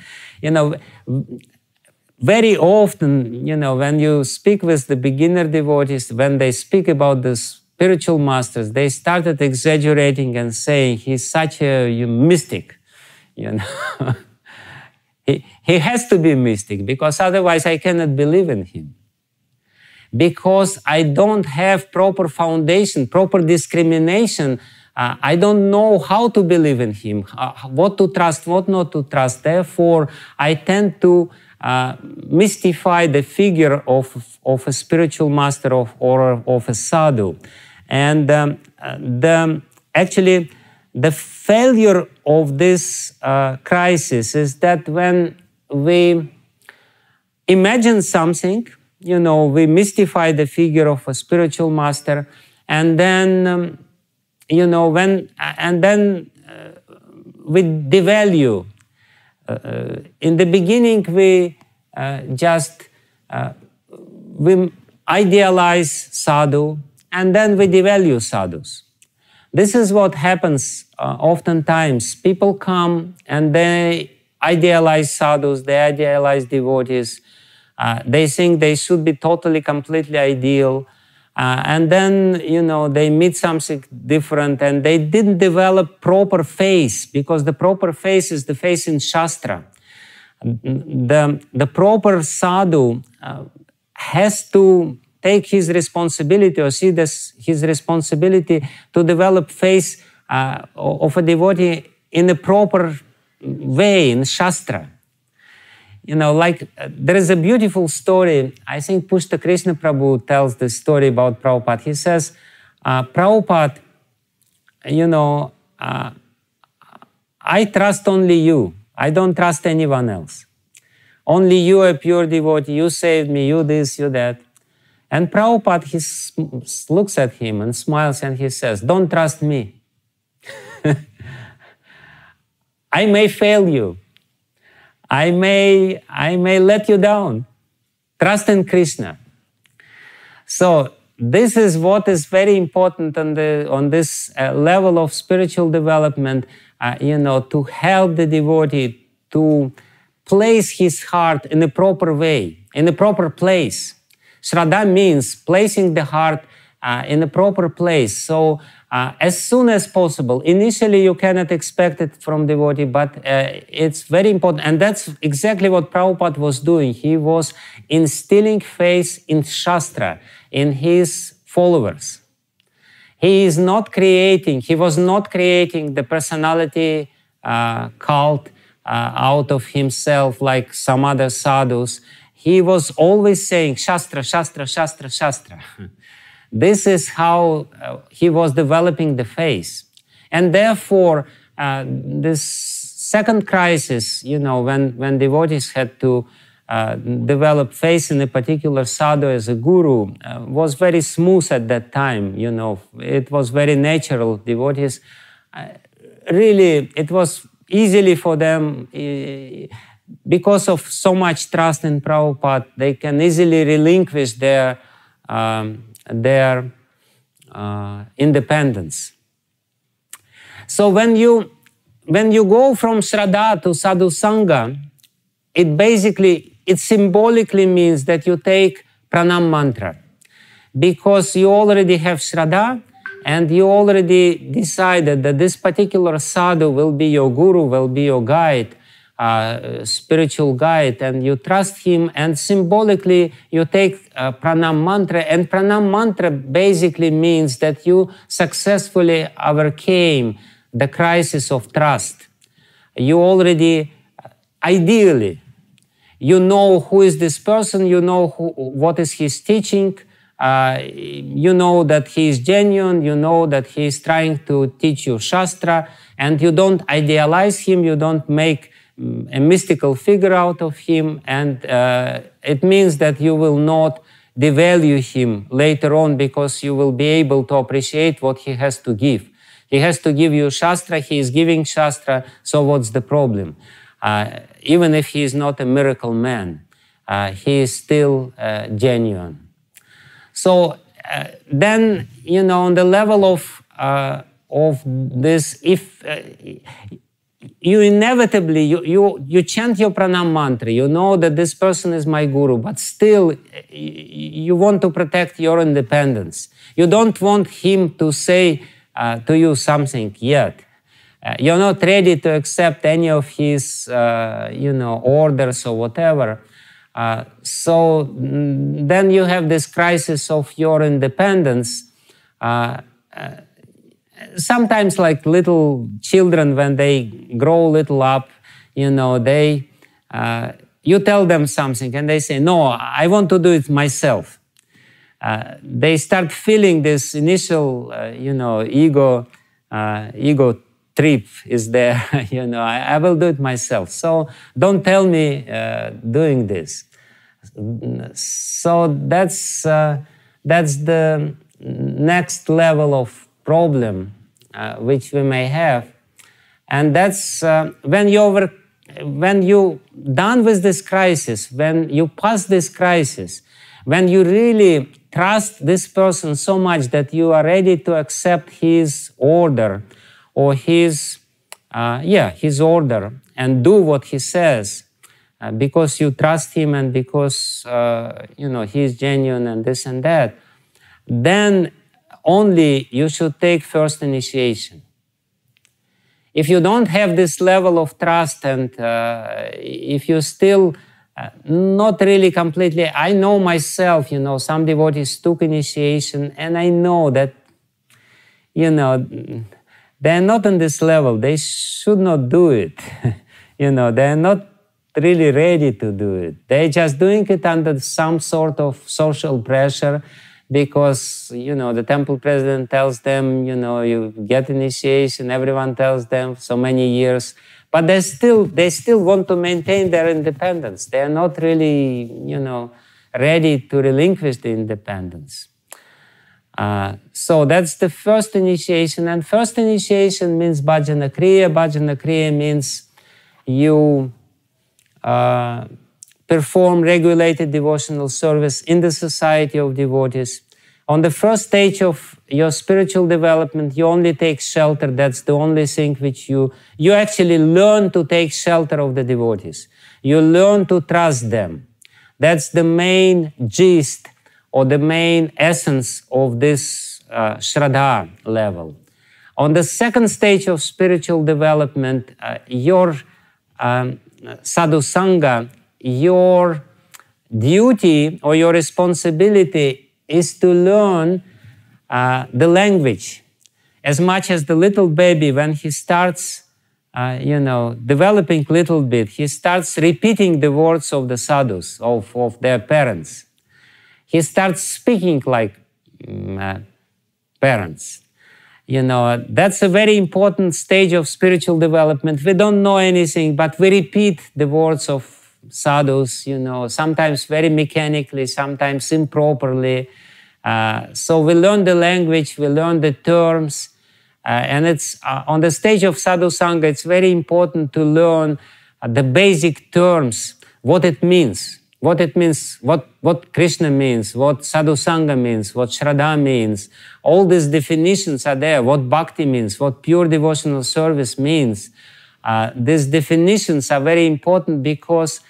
Very often, when you speak with the beginner devotees, when they speak about the spiritual masters, they started exaggerating and saying he's such a mystic, He has to be mystic, because otherwise I cannot believe in him. Because I don't have proper foundation, proper discrimination, I don't know how to believe in him, what to trust, what not to trust. Therefore, I tend to mystify the figure of a spiritual master or of a sadhu. And actually, the failure of this crisis is that when we imagine something, we mystify the figure of a spiritual master, and then, we devalue. In the beginning, we we idealize sadhu, and then we devalue sadhus. This is what happens oftentimes. People come and they idealize sadhus, they idealize devotees. They think they should be totally, completely ideal. And then, they meet something different, and they didn't develop proper faith, because the proper faith is the faith in Shastra. The proper sadhu has to take his responsibility, or see his responsibility to develop faith of a devotee in a proper way, in Shastra. There is a beautiful story. I think Pushta Krishna Prabhu tells the story about Prabhupada. He says, Prabhupada, I trust only you. I don't trust anyone else. Only you, a pure devotee, you saved me, you this, you that. And Prabhupada, he looks at him and smiles and he says, don't trust me. I may fail you. I may let you down. Trust in Krishna. So this is what is very important on this level of spiritual development, to help the devotee to place his heart in a proper way, in a proper place. Shraddha means placing the heart in a proper place. So as soon as possible. Initially, you cannot expect it from devotee, but it's very important. And that's exactly what Prabhupada was doing. He was instilling faith in Shastra, in his followers. He was not creating the personality cult out of himself like some other sadhus. He was always saying, Shastra, Shastra, Shastra, Shastra. This is how he was developing the faith. And therefore, this second crisis, when devotees had to develop faith in a particular sadhu as a guru, was very smooth at that time. It was very natural. Devotees, really, it was easily for them, because of so much trust in Prabhupada, they can easily relinquish their independence. So when you go from Shraddha to Sadhu Sangha, it symbolically means that you take Pranam mantra, because you already have Shraddha and you already decided that this particular sadhu will be your guru, will be your guide spiritual guide, and you trust him, and symbolically you take pranam mantra, and pranam mantra basically means that you successfully overcame the crisis of trust. You already, ideally, you know who is this person, you know what is his teaching, you know that he is genuine, you know that he is trying to teach you Shastra, and you don't idealize him, you don't make a mystical figure out of him, and it means that you will not devalue him later on because you will be able to appreciate what he has to give. He has to give you Shastra, he is giving Shastra, so what's the problem? Even if he is not a miracle man, he is still genuine. So then, you know, on the level of this, if you inevitably, you chant your pranam mantra, you know that this person is my guru, but still you want to protect your independence. You don't want him to say to you something yet. You're not ready to accept any of his, you know, orders or whatever. So then you have this crisis of your independence. Sometimes like little children, when they grow little up, you know, they, you tell them something and they say, no, I want to do it myself. They start feeling this initial, you know, ego trip is there, you know, I will do it myself. So don't tell me doing this. So that's the next level of problem which we may have, and that's when you done with this crisis, when you pass this crisis, when you really trust this person so much that you are ready to accept his order or his order and do what he says because you trust him and because you know, he is genuine and this and that, then only you should take first initiation. If you don't have this level of trust and if you still not really completely, I know myself, you know, some devotees took initiation and I know that, you know, they're not on this level, they should not do it. You know, they're not really ready to do it. They're just doing it under some sort of social pressure because, you know, the temple president tells them, you know, you get initiation, everyone tells them so many years, but they still want to maintain their independence. They are not really, you know, ready to relinquish the independence. So that's the first initiation, and first initiation means bhajana kriya. Bhajana kriya means you perform regulated devotional service in the society of devotees. On the first stage of your spiritual development, you only take shelter. That's the only thing which you actually learn to take shelter of the devotees. You learn to trust them. That's the main gist or the main essence of this Shraddha level. On the second stage of spiritual development, your sadhu sangha, your duty or your responsibility is to learn the language. As much as the little baby, when he starts, you know, developing a little bit, he starts repeating the words of the sadhus, of their parents. He starts speaking like parents. You know, that's a very important stage of spiritual development. We don't know anything, but we repeat the words of sadhus, you know, sometimes very mechanically, sometimes improperly. So we learn the language, we learn the terms, and it's on the stage of sadhu sangha, it's very important to learn the basic terms, what it means, what Krishna means, what sadhu sangha means, what Shraddha means. All these definitions are there, what bhakti means, what pure devotional service means. These definitions are very important because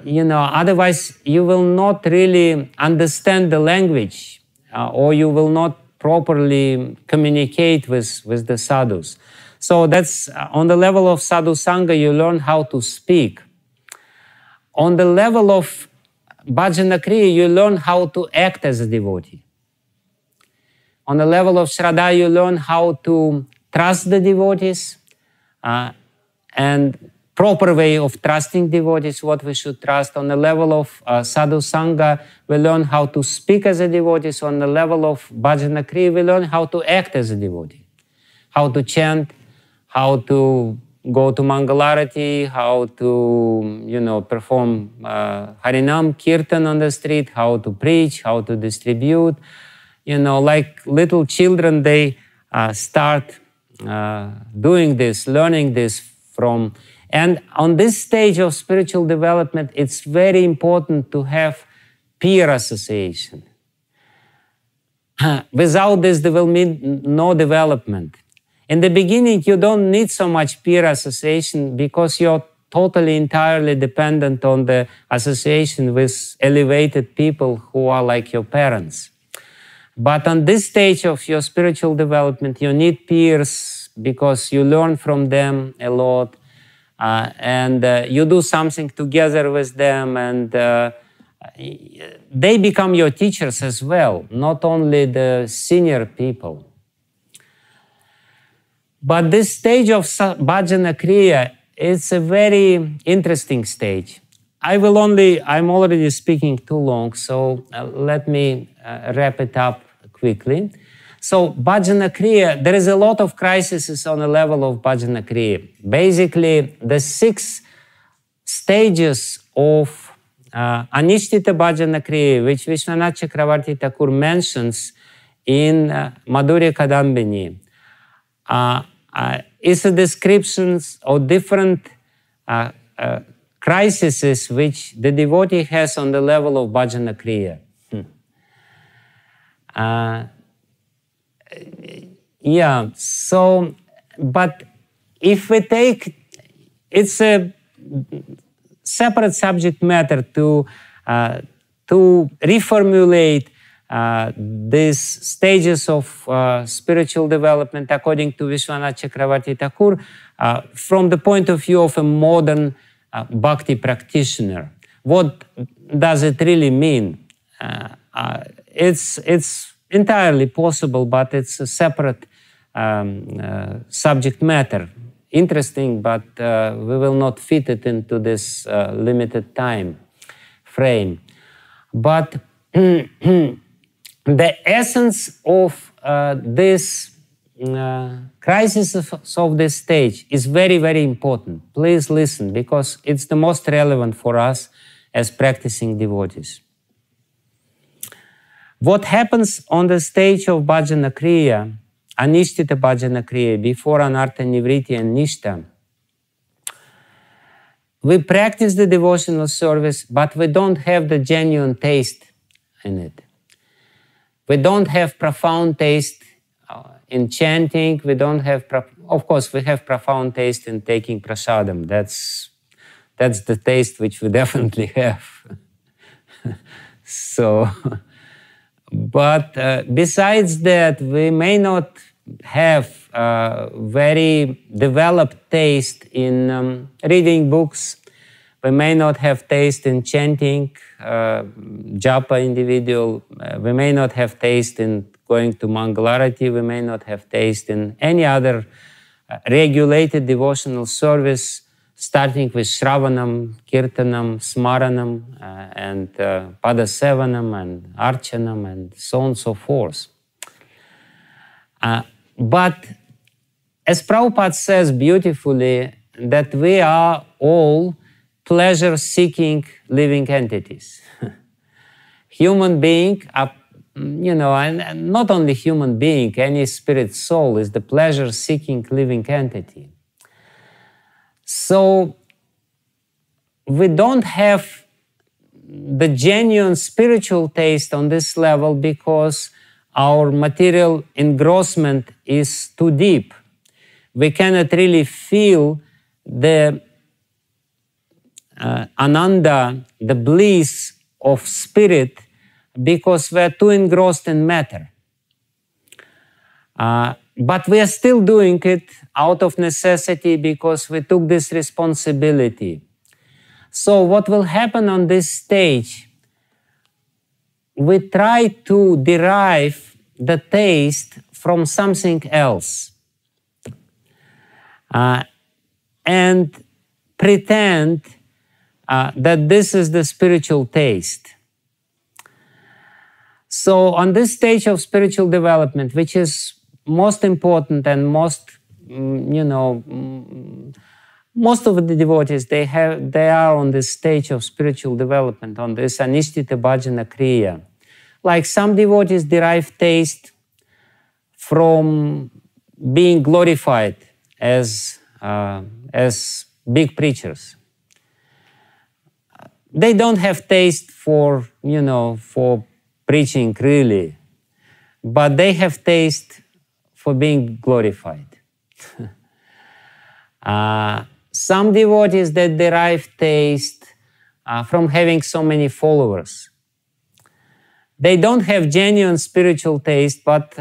you know, otherwise you will not really understand the language, or you will not properly communicate with the sadhus. So that's on the level of sadhu sangha, you learn how to speak. On the level of bhajana kriya, you learn how to act as a devotee. On the level of shraddha, you learn how to trust the devotees, and proper way of trusting devotees, what we should trust. On the level of sadhu sangha, we learn how to speak as a devotee. So on the level of bhajana kriya, we learn how to act as a devotee, how to chant, how to go to Mangalarati, how to, perform Harinam, Kirtan on the street, how to preach, how to distribute. Like little children, they start doing this, learning this from. And on this stage of spiritual development, it's very important to have peer association. Without this, there will be no development. In the beginning, you don't need so much peer association because you're totally, entirely dependent on the association with elevated people who are like your parents. But on this stage of your spiritual development, you need peers because you learn from them a lot, and you do something together with them, and they become your teachers as well, not only the senior people. But this stage of bhajana kriya is a very interesting stage. I'm already speaking too long, so let me wrap it up quickly. So bhajana kriya, there is a lot of crises on the level of bhajana kriya. Basically, the 6 stages of anishtita bhajana kriya, which Vishwanath Chakravarti Thakur mentions in Madhurya Kadambini, is a description of different crises which the devotee has on the level of bhajana kriya. But if we take, it's a separate subject matter to reformulate these stages of spiritual development according to Vishwanath Chakravarti Thakur from the point of view of a modern bhakti practitioner. What does it really mean? It's entirely possible, but it's a separate subject matter. Interesting, but we will not fit it into this limited time frame. But the essence of this crisis of this stage is very, very important. Please listen, because it's the most relevant for us as practicing devotees. What happens on the stage of bhajana kriya, anishtita bhajana kriya, before anartha nivriti and nishta, we practice the devotional service, but we don't have the genuine taste in it. We don't have profound taste in chanting. We don't have, of course, we have profound taste in taking prasadam. That's the taste which we definitely have. So, but besides that, we may not have very developed taste in reading books. We may not have taste in chanting, japa individual. We may not have taste in going to Mangalarati. We may not have taste in any other regulated devotional service, starting with Shravanam, Kirtanam, Smaranam, and Padasevanam, and Archanam, and so on and so forth. But as Prabhupada says beautifully, that we are all pleasure-seeking living entities. Human being, and not only human being, any spirit soul is the pleasure-seeking living entity. So we don't have the genuine spiritual taste on this level because our material engrossment is too deep. We cannot really feel the ananda, the bliss of spirit, because we are too engrossed in matter. But we are still doing it out of necessity because we took this responsibility. So what will happen on this stage? We try to derive the taste from something else and pretend that this is the spiritual taste. So on this stage of spiritual development, which is most important and most, most of the devotees, they are on this stage of spiritual development, on this anishtita bhajana kriya. Like some devotees derive taste from being glorified as big preachers. They don't have taste for, for preaching really, but they have taste for being glorified. Some devotees that derive taste from having so many followers. They don't have genuine spiritual taste, but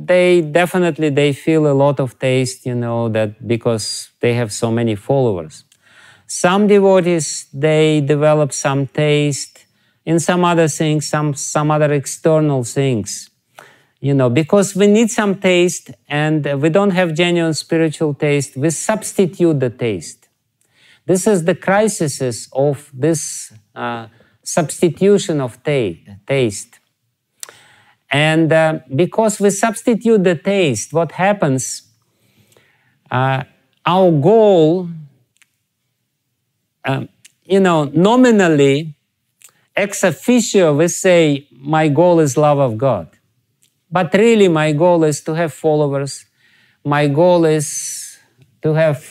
they feel a lot of taste, that because they have so many followers. Some devotees, they develop some taste in some other things, some other external things. Because we need some taste and we don't have genuine spiritual taste, we substitute the taste. This is the crisis of this substitution of taste. And because we substitute the taste, what happens, our goal, nominally, ex officio, we say, my goal is love of God. But really, my goal is to have followers. My goal is to have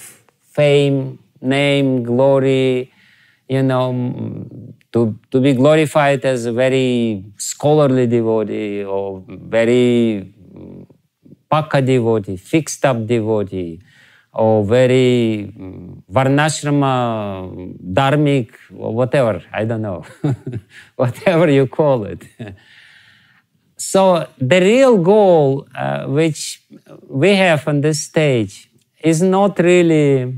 fame, name, glory, to be glorified as a very scholarly devotee or very pakka devotee, fixed up devotee, or very varnashrama, dharmic, or whatever, I don't know, whatever you call it. So the real goal which we have on this stage is not really,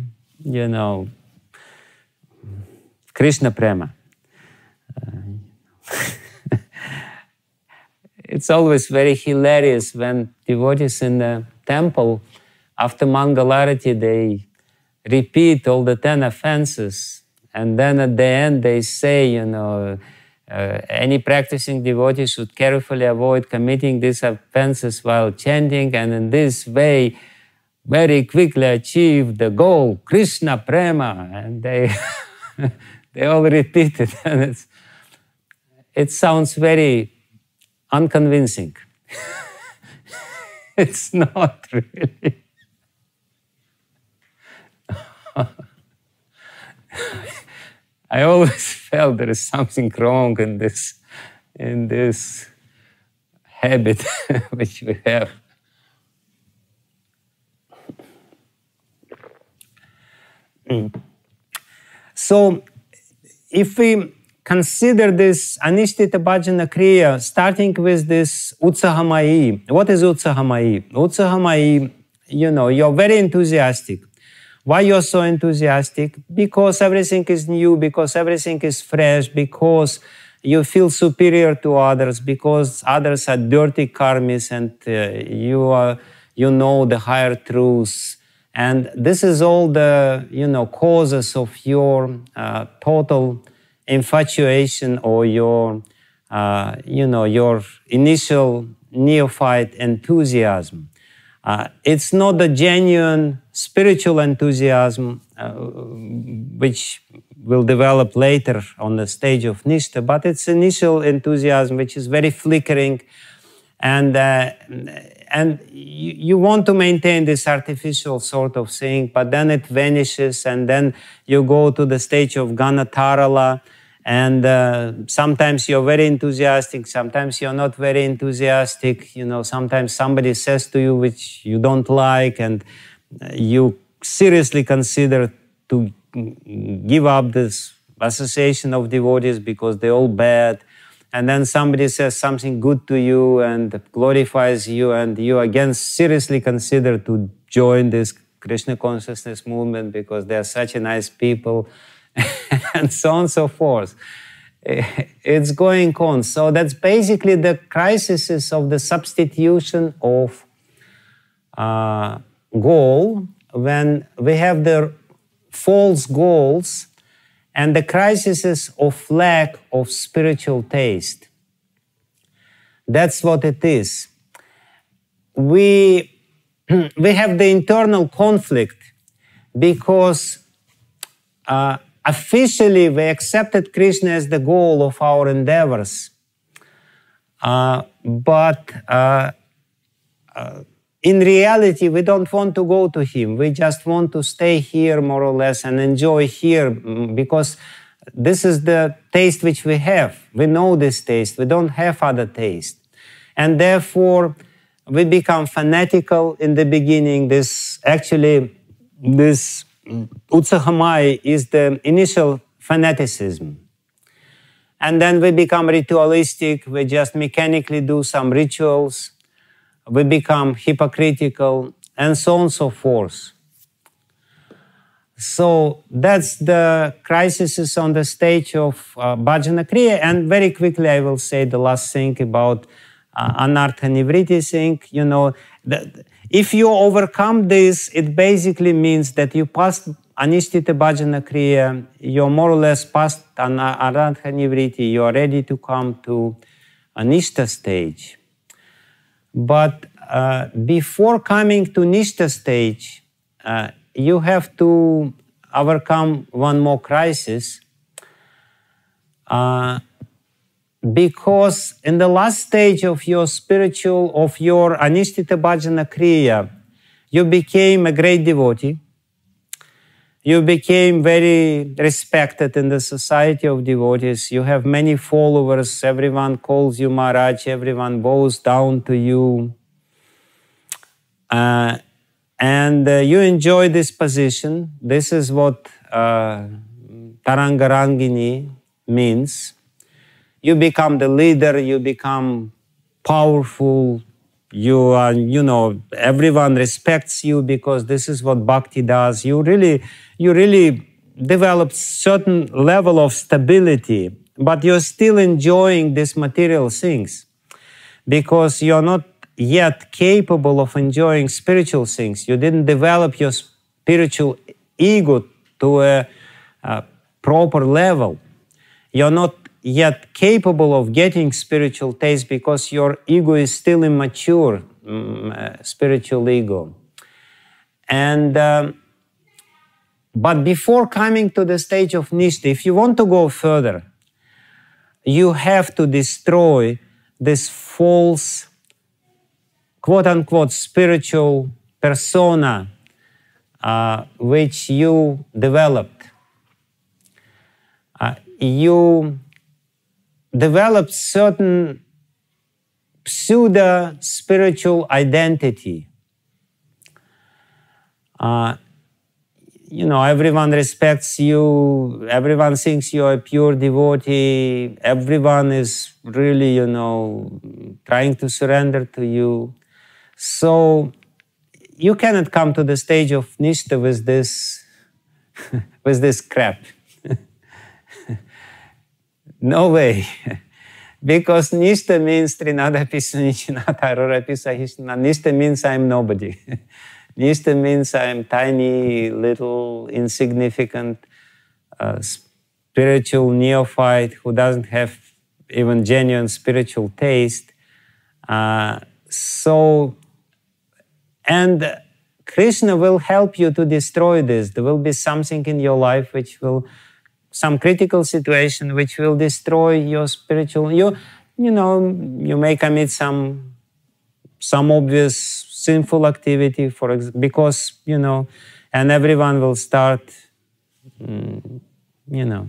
Krishna prema. It's always very hilarious when devotees in the temple, after Mangalarati, they repeat all the 10 offenses, and then at the end they say, any practicing devotee should carefully avoid committing these offenses while chanting, and in this way very quickly achieve the goal, Krishna prema. And they they all repeat it, and it sounds very unconvincing. It's not really. I always felt there is something wrong in this habit which we have. So, if we consider this anishtita bhajana kriya, starting with this utsahamai. What is utsahamai? Utsahamai, you're very enthusiastic. Why you're so enthusiastic? Because everything is new, because everything is fresh, because you feel superior to others, because others are dirty karmis and you know the higher truths. And this is all the, causes of your total infatuation or your, your initial neophyte enthusiasm. It's not the genuine spiritual enthusiasm, which will develop later on the stage of Nishta, but it's initial enthusiasm, which is very flickering, and you want to maintain this artificial sort of thing, but then it vanishes, and then you go to the stage of Ganatarala, and sometimes you're very enthusiastic, sometimes you're not very enthusiastic, sometimes somebody says to you which you don't like, and you seriously consider to give up this association of devotees because they're all bad. and then somebody says something good to you and glorifies you, and you again seriously consider to join this Krishna consciousness movement because they are such a nice people, and so on and so forth. It's going on. So that's basically the crisis of the substitution of goal, when we have the false goals and the crisis of lack of spiritual taste. That's what it is. We have the internal conflict because officially we accepted Krishna as the goal of our endeavors, but in reality, we don't want to go to him. We just want to stay here more or less and enjoy here because this is the taste which we have. We know this taste. We don't have other taste. And therefore, we become fanatical in the beginning. This Utsahamaya is the initial fanaticism. And then we become ritualistic. We just mechanically do some rituals. We become hypocritical, and so on and so forth. So that's the crisis on the stage of bhajana kriya. And very quickly I will say the last thing about anartha nivriti thing. You know, if you overcome this, it basically means that you passed anishtita bhajana kriya, you're more or less past anartha nivriti, you are ready to come to anishta stage. But before coming to Nishta stage, you have to overcome one more crisis, because in the last stage of your Anishtita Bhajana Kriya, you became a great devotee. You became very respected in the society of devotees. You have many followers. Everyone calls you Maharaj. Everyone bows down to you. And you enjoy this position. This is what Tarangarangini means. You become the leader. You become powerful. You are, you know, everyone respects you because this is what Bhakti does. You really develop certain level of stability, but you're still enjoying these material things because you're not yet capable of enjoying spiritual things. You didn't develop your spiritual ego to a proper level. You're not yet capable of getting spiritual taste because your ego is still immature, spiritual ego. And but before coming to the stage of Nishta, if you want to go further, you have to destroy this false, quote-unquote, spiritual persona which you developed. You developed certain pseudo-spiritual identity. You know, everyone respects you, everyone thinks you're a pure devotee, everyone is really, you know, trying to surrender to you. So you cannot come to the stage of Nishta with this, with this crap. No way. Because Nishta means Trinadapi Sunichinata Arorapi Sahishna. Nishta means I'm nobody. Nishta means I'm tiny, little, insignificant, spiritual neophyte who doesn't have even genuine spiritual taste. And Krishna will help you to destroy this. There will be something in your life which will, some critical situation which will destroy your spiritual, you know, you may commit some obvious sinful activity, because, you know, and everyone will start, you know,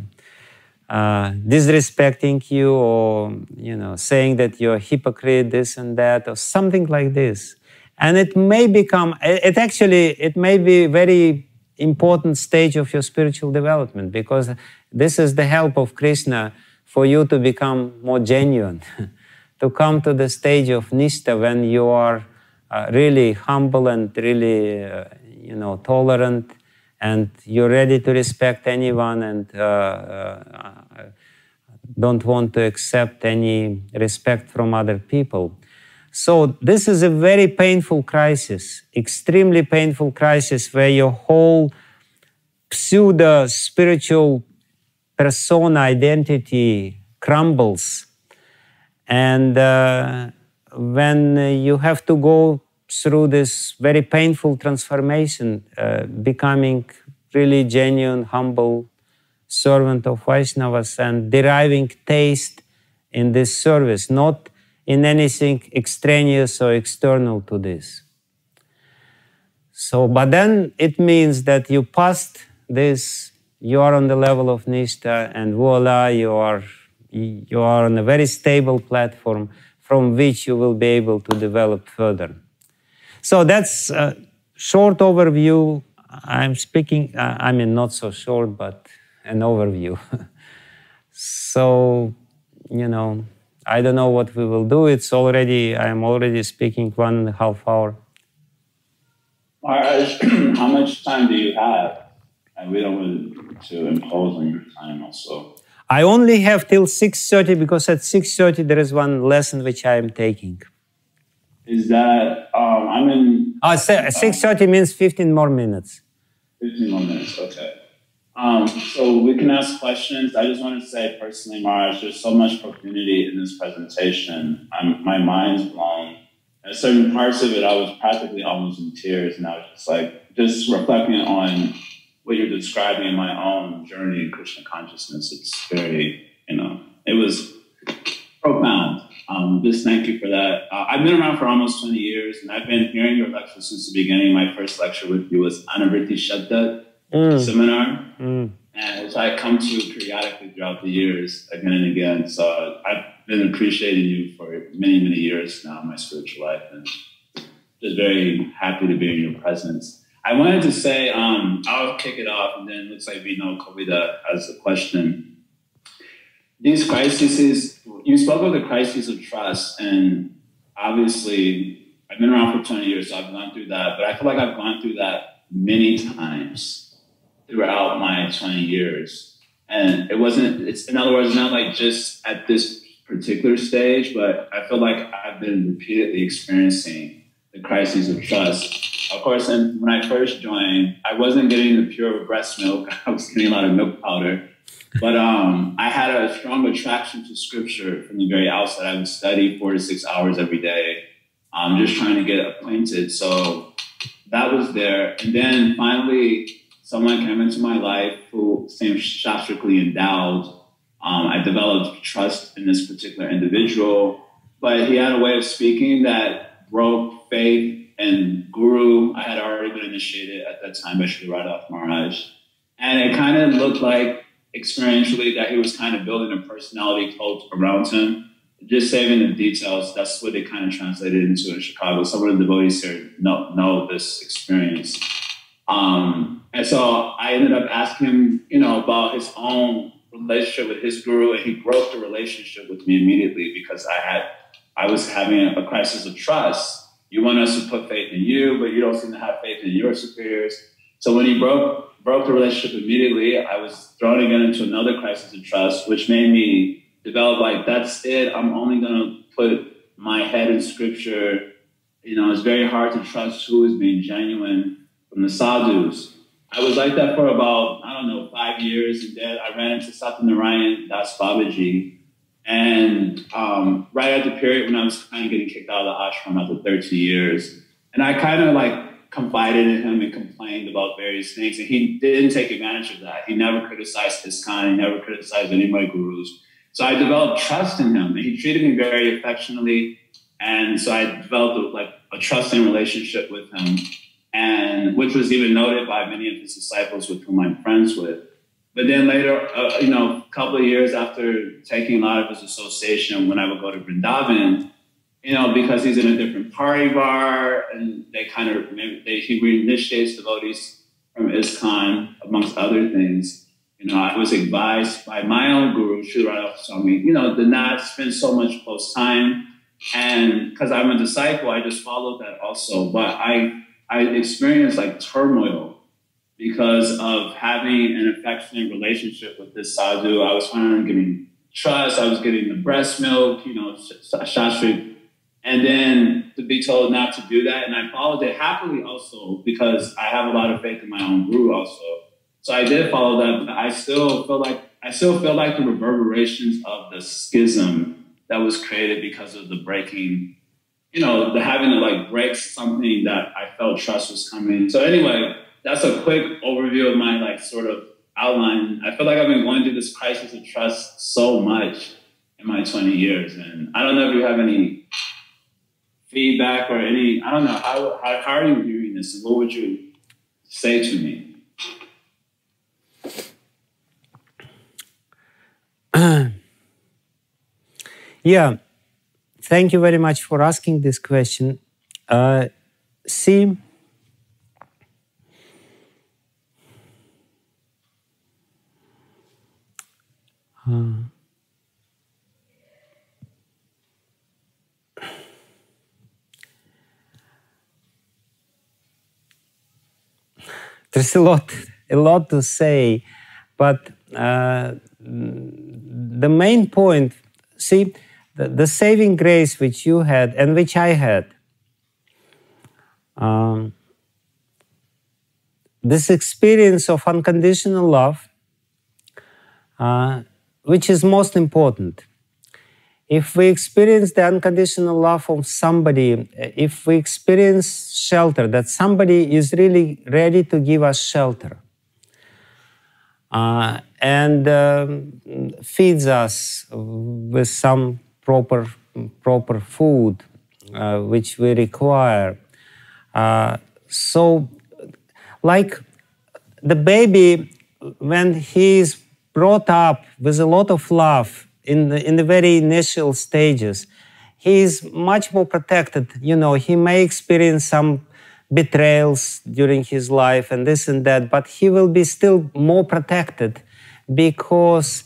disrespecting you, or, you know, saying that you're a hypocrite, this and that, or something like this. And it may become, it may be very important stage of your spiritual development, because this is the help of Krishna for you to become more genuine, to come to the stage of nishta when you are really humble and really, tolerant, and you're ready to respect anyone and don't want to accept any respect from other people. So this is a very painful crisis, extremely painful crisis, where your whole pseudo-spiritual persona identity crumbles. And when you have to go through this very painful transformation, becoming really genuine, humble servant of Vaishnavas and deriving taste in this service, not in anything extraneous or external to this. So, but then it means that you passed this, you are on the level of nishta, and voila, you are on a very stable platform from which you will be able to develop further. So that's a short overview. I'm speaking, I mean, not so short, but an overview. So, I don't know what we will do. I'm already speaking 1.5 hours. Maharaj, how much time do you have? And we don't want to impose on your time also. I only have till 6:30 because at 6:30 there is one lesson which I am taking. Is that, I'm in... 6:30 means 15 more minutes. 15 more minutes, okay. So we can ask questions. I just want to say personally, Maharaj, there's so much profundity in this presentation. My mind's blown. At certain parts of it, I was practically almost in tears, and I was just reflecting on what you're describing in my own journey in Krishna consciousness. It's very, it was profound. Just thank you for that. I've been around for almost 20 years, and I've been hearing your lectures since the beginning. My first lecture with you was Anavritti Shabda seminar, and which I come to periodically throughout the years, again and again. So I've been appreciating you for many, many years now in my spiritual life, and just very happy to be in your presence. I wanted to say, I'll kick it off, and then it looks like Vino Kovida has a question. These crises, you spoke of the crises of trust, and obviously I've been around for 20 years, so I've gone through that, but I feel like I've gone through that many times throughout my 20 years. And it's in other words, not like just at this particular stage, but I feel like I've been repeatedly experiencing the crises of trust. Of course, when I first joined, I wasn't getting the pure breast milk. I was getting a lot of milk powder. But I had a strong attraction to scripture from the very outset. I would study 4 to 6 hours every day, just trying to get acquainted. So that was there. And then finally, someone came into my life who seemed shastrically endowed. I developed trust in this particular individual, but he had a way of speaking that broke faith and guru. I had already been initiated at that time by Sri Radha Maharaj. And it kind of looked like experientially that he was kind of building a personality cult around him. Just saving the details, that's what it kind of translated into in Chicago. Some of the devotees here know this experience. And so I ended up asking him, about his own relationship with his guru, and he broke the relationship with me immediately because I was having a crisis of trust. You want us to put faith in you, but you don't seem to have faith in your superiors. So when he broke the relationship immediately, I was thrown again into another crisis of trust, which made me develop that's it. I'm only going to put my head in scripture. It's very hard to trust who is being genuine from the sadhus. I was like that for about, 5 years, and then I ran into Satyanarayan Das Babaji. And right at the period when I was kind of getting kicked out of the ashram after 13 years, and I kind of confided in him and complained about various things, and he didn't take advantage of that. He never criticized ISKCON, he never criticized any of my gurus. So I developed trust in him, and he treated me very affectionately, and so I developed a trusting relationship with him, and which was even noted by many of his disciples with whom I'm friends with. But then later, a couple of years after taking a lot of his association, when I would go to Vrindavan, because he's in a different party bar, and he reinitiates devotees from ISKCON, amongst other things. I was advised by my own guru, Srila Goswami, to not spend so much close time. And because I'm a disciple, I just followed that also. But I experienced like turmoil because of having an affectionate relationship with this sadhu. I was finally getting trust. I was getting the breast milk, shastri. And then to be told not to do that. And I followed it happily also because I have a lot of faith in my own guru also. So I did follow that, but I still feel like the reverberations of the schism that was created because of the breaking, the having to like break something that I felt trust was coming. So anyway, that's a quick overview of my like sort of outline. I feel like I've been going through this crisis of trust so much in my 20 years. And I don't know if you have any feedback or any, I don't know, how are you viewing this? And what would you say to me? Yeah, thank you very much for asking this question. See, there's a lot to say, but the main point, see, the saving grace which you had and which I had, this experience of unconditional love, which is most important. If we experience the unconditional love of somebody, if we experience shelter, that somebody is really ready to give us shelter, and feeds us with some proper food which we require. So, like the baby, when he is brought up with a lot of love in the very initial stages, he is much more protected. He may experience some betrayals during his life and this and that, but he will be still more protected because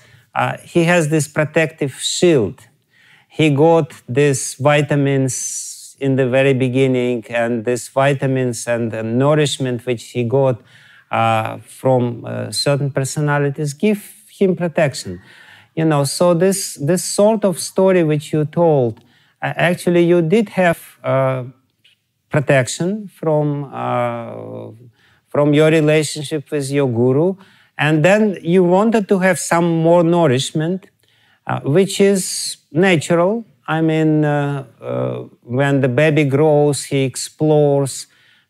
he has this protective shield. He got these vitamins in the very beginning, and these vitamins and the nourishment which he got from certain personalities give him protection. So this sort of story which you told, actually you did have protection from your relationship with your guru, and then you wanted to have some more nourishment, which is natural. I mean, when the baby grows, he explores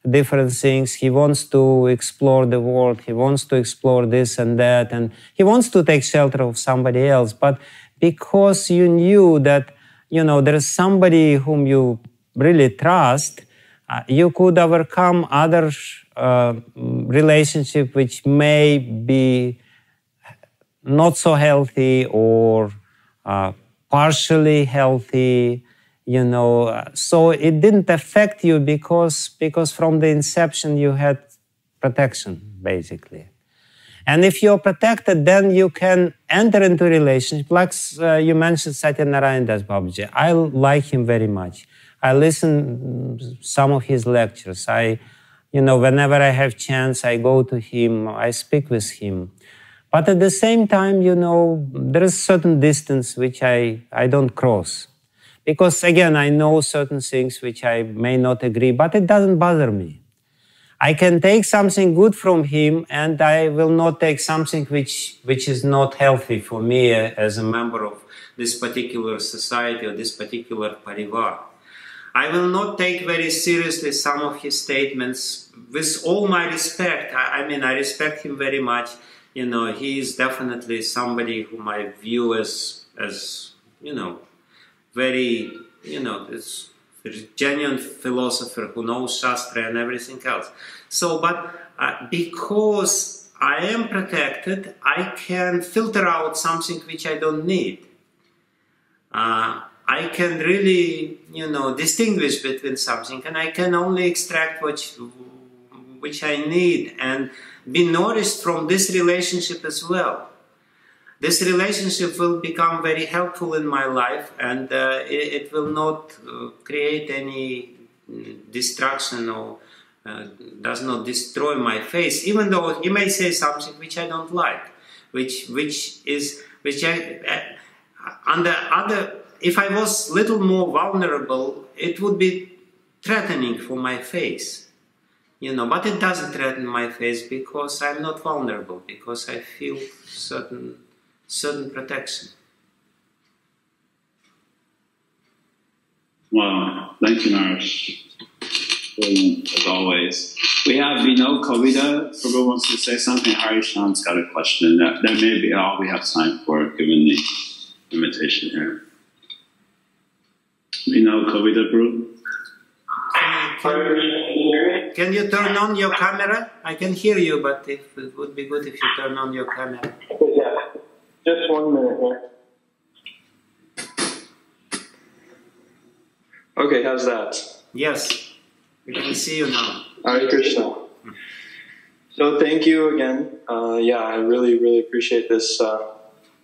different things. He wants to explore the world. He wants to explore this and that, and he wants to take shelter of somebody else. But because you knew that, there is somebody whom you really trust, you could overcome other relationship which may be not so healthy or partially healthy, so it didn't affect you because from the inception you had protection, basically. And if you're protected, then you can enter into a relationship. Like you mentioned Satyanarayan Das Babaji. I like him very much. I listen some of his lectures. Whenever I have chance, I go to him, I speak with him. But at the same time, there is a certain distance which I don't cross. Because again, I know certain things which I may not agree, but it doesn't bother me. I can take something good from him, and I will not take something which is not healthy for me as a member of this particular society or this particular parivar. I will not take very seriously some of his statements, with all my respect. I mean, I respect him very much. He is definitely somebody whom I view as very, this genuine philosopher who knows Shastra and everything else. So, but because I am protected, I can filter out something which I don't need. I can really, distinguish between something, and I can only extract which I need, and be nourished from this relationship as well. This relationship will become very helpful in my life, and it will not create any destruction or does not destroy my faith, even though you may say something which I don't like, if I was little more vulnerable, it would be threatening for my faith, you know, but it doesn't threaten my faith because I'm not vulnerable, because I feel certain protection. Wow, thank you, Naresh. Brilliant, as always. We have Vino Kavita. Prabhu wants to say something. Harishan's got a question. That may be all we have time for, given the invitation here. Vino Kavita, Prabhu. Can you turn on your camera? I can hear you, but it would be good if you turn on your camera. Yeah, just 1 minute here. Okay, how's that? Yes. We can see you now. Hare Krishna. So thank you again. Yeah, I really, really appreciate this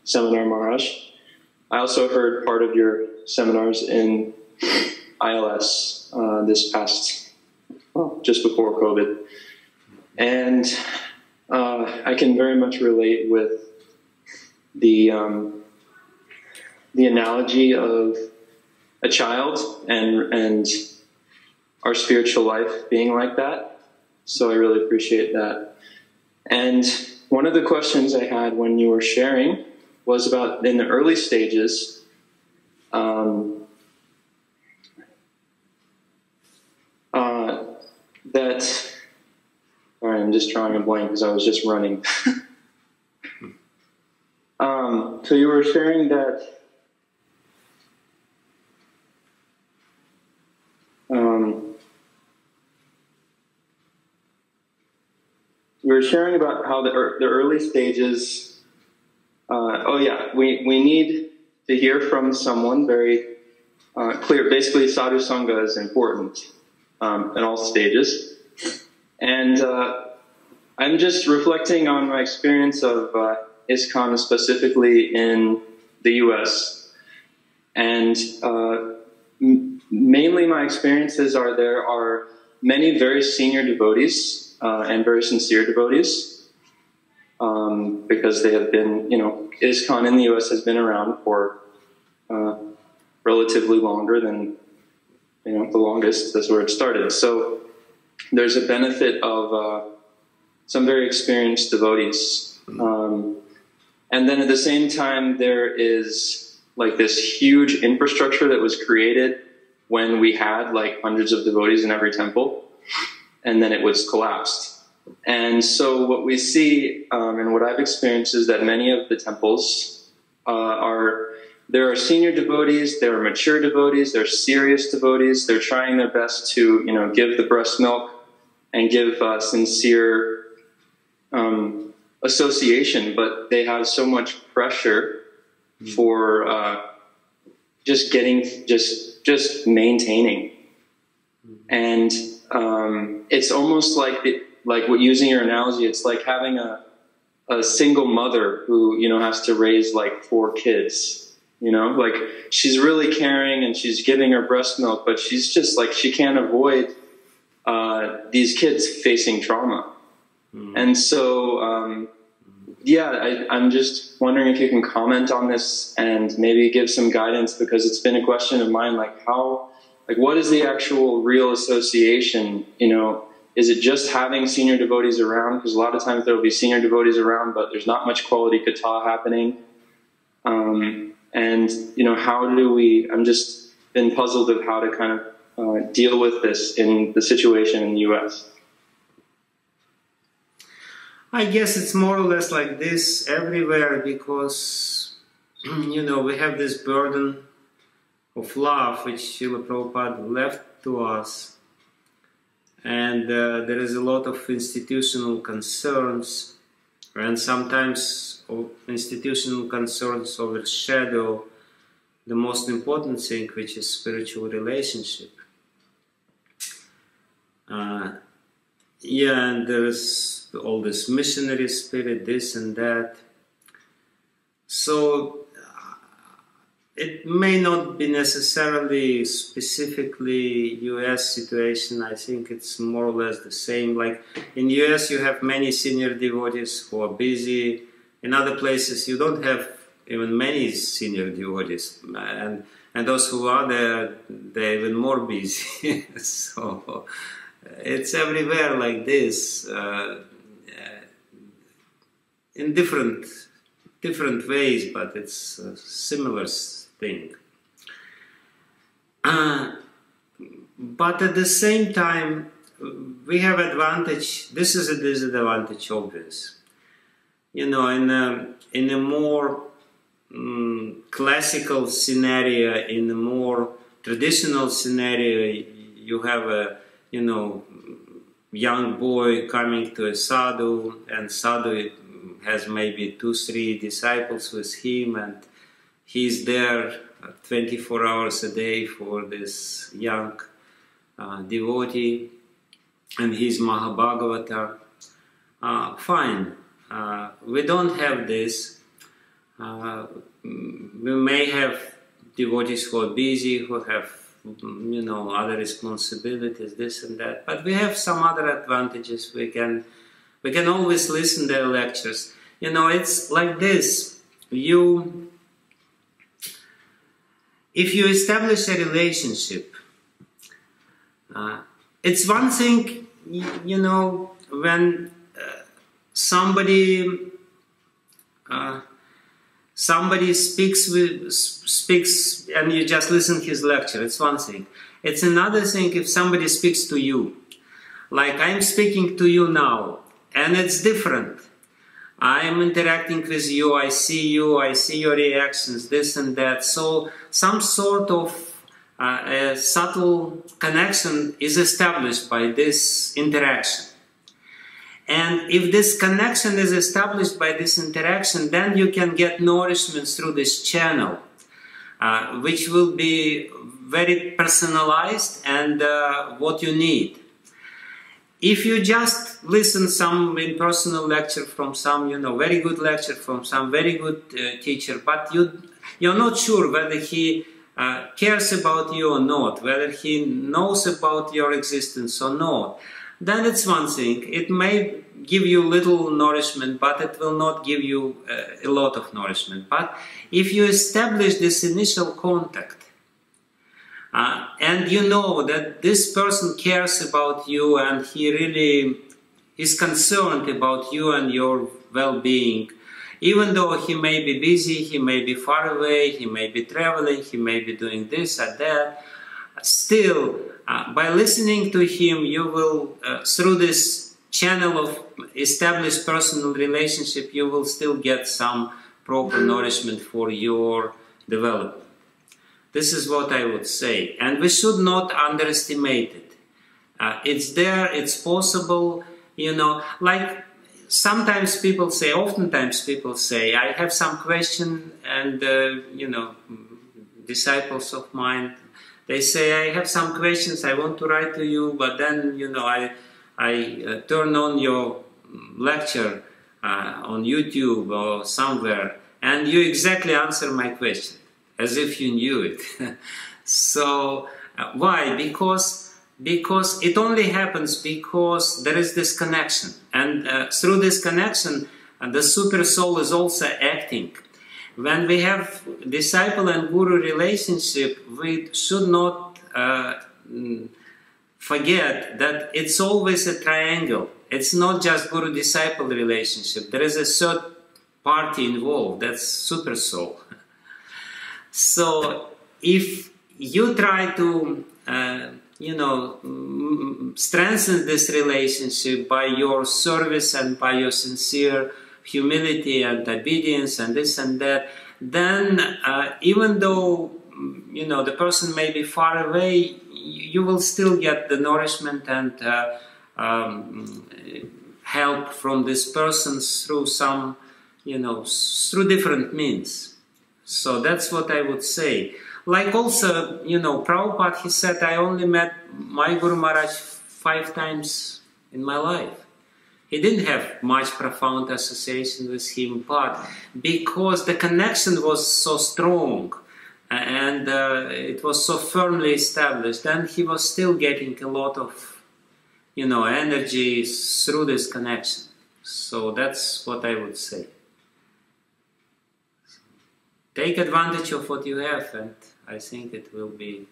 seminar, Maharaj. I also heard part of your seminars in ILS this past, well, just before COVID. And I can very much relate with the analogy of a child and our spiritual life being like that. So I really appreciate that. And one of the questions I had when you were sharing was about in the early stages, that, sorry, I'm just drawing a blank because I was just running. So you were sharing that we were sharing about how the early stages, we need to hear from someone very clear. Basically, sadhu sangha is important in all stages. And I'm just reflecting on my experience of ISKCON, specifically in the US. And mainly my experiences are there are many very senior devotees and very sincere devotees, because they have been, you know, ISKCON in the US has been around for relatively longer than, you know, the longest. That's where it started. So there's a benefit of some very experienced devotees. And then at the same time, there is like this huge infrastructure that was created when we had like hundreds of devotees in every temple, and then it was collapsed. And so what we see, and what I've experienced, is that many of the temples there are senior devotees, there are mature devotees, there are serious devotees. They're trying their best to, you know, give the breast milk and give sincere association, but they have so much pressure for just maintaining. And it's almost like what, using your analogy, it's like having a single mother who, you know, has to raise like 4 kids. You know, like she's really caring and she's giving her breast milk, but she's just like, she can't avoid these kids facing trauma. And so, I'm just wondering if you can comment on this and maybe give some guidance, because it's been a question of mine, like what is the actual real association? You know, is it just having senior devotees around? Because a lot of times there will be senior devotees around, but there's not much quality kata happening. And, you know, I'm just been puzzled of how to kind of deal with this in the situation in the US. I guess it's more or less like this everywhere, because, you know, we have this burden of love which Srila Prabhupada left to us. And there is a lot of institutional concerns, and sometimes institutional concerns overshadow the most important thing, which is spiritual relationship. yeah, and there's all this missionary spirit, this and that. So it may not be necessarily specifically US situation. I think it's more or less the same. Like in US you have many senior devotees who are busy. In other places you don't have even many senior devotees. And those who are there, they're even more busy. So it's everywhere like this, in different ways, but it's a similar thing. But at the same time, we have advantage. This is a disadvantage, obvious. You know, in a more classical scenario, in a more traditional scenario, you have a, you know, young boy coming to a sadhu, and sadhu has maybe 2-3 disciples with him, and he's there 24 hours a day for this young devotee, and he's Mahabhagavata. Fine. We don't have this. We may have devotees who are busy, who have, you know, other responsibilities, this and that. But we have some other advantages. We can always listen to their lectures. You know, it's like this. If you establish a relationship, it's one thing, you know, when somebody speaks and you just listen to his lecture. It's one thing. It's another thing if somebody speaks to you. Like I'm speaking to you now, and it's different. I'm interacting with you, I see your reactions, this and that. So some sort of a subtle connection is established by this interaction. And if this connection is established by this interaction, then you can get nourishment through this channel, which will be very personalized and what you need. If you just listen some impersonal lecture from some, you know, very good lecture from some very good teacher, but you're not sure whether he cares about you or not, whether he knows about your existence or not, then it's one thing. It may give you little nourishment, but it will not give you a lot of nourishment. But if you establish this initial contact, and you know that this person cares about you and he really is concerned about you and your well-being, even though he may be busy, he may be far away, he may be traveling, he may be doing this or that, still, by listening to him, you will, through this channel of established personal relationship, you will still get some proper nourishment for your development. This is what I would say. And we should not underestimate it. It's there, it's possible, you know, like sometimes people say, oftentimes people say, I have some question, and, you know, disciples of mine, they say, I have some questions, I want to write to you, but then, you know, I turn on your lecture on YouTube or somewhere, and you exactly answer my question, as if you knew it. So, why? Because it only happens because there is this connection. And through this connection, the super soul is also acting. When we have disciple and guru relationship, we should not forget that it's always a triangle. It's not just guru-disciple relationship. There is a third party involved, that's super soul. So if you try to, you know, strengthen this relationship by your service and by your sincere humility and obedience and this and that, then even though, you know, the person may be far away, you will still get the nourishment and help from this person through some, you know, through different means. So that's what I would say. Like also, you know, Prabhupada, he said, I only met my Guru Maharaj 5 times in my life. He didn't have much profound association with him, but because the connection was so strong and it was so firmly established, then he was still getting a lot of, you know, energy through this connection. So that's what I would say. Take advantage of what you have, and I think it will be.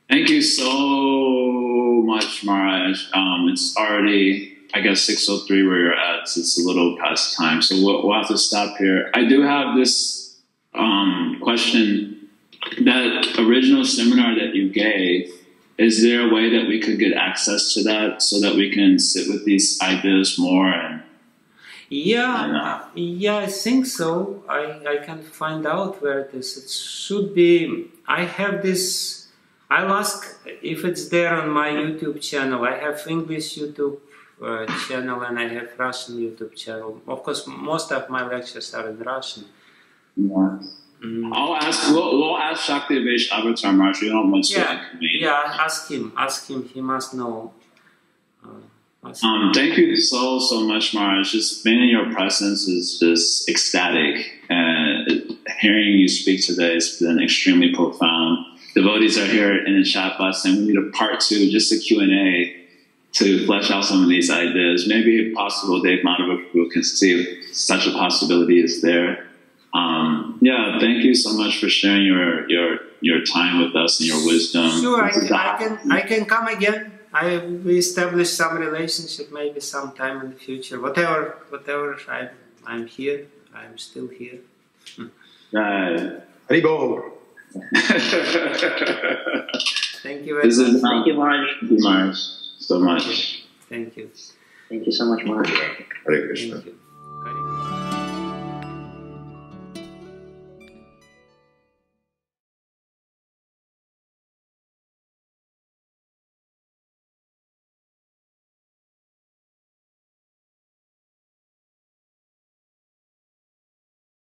Thank you so much, Maharaj. It's already, I guess, 6:03 where you're at. So it's a little past time, so we'll have to stop here. I do have this question. That original seminar that you gave, is there a way that we could get access to that so that we can sit with these ideas more? And yeah, I think so. I can find out where it is. It should be. I have this. I'll ask if it's there on my YouTube channel. I have English YouTube channel and I have Russian YouTube channel. Of course, most of my lectures are in Russian. Yeah. I'll ask. We'll ask Shakti Vesh Avatar Maharaj. You don't want to speak to me. Yeah, ask him. Ask him. He must know. Thank you so much, Maharaj. Just being in your presence is just ecstatic, and hearing you speak today has been extremely profound. Devotees are here in the chat box saying we need a part 2, just a Q&A to flesh out some of these ideas. Maybe if possible, Dave Madhava can see if such a possibility is there. Yeah, thank you so much for sharing your time with us and your wisdom. Sure, I can come again. We establish some relationship maybe sometime in the future. Whatever. I'm here. I'm still here. Right. Haribo. Thank you very much. Thank you, Maharaj. Thank you, Maharaj, so much. Thank you. Thank you so much, Maharaj. Hare Krishna. Thank you.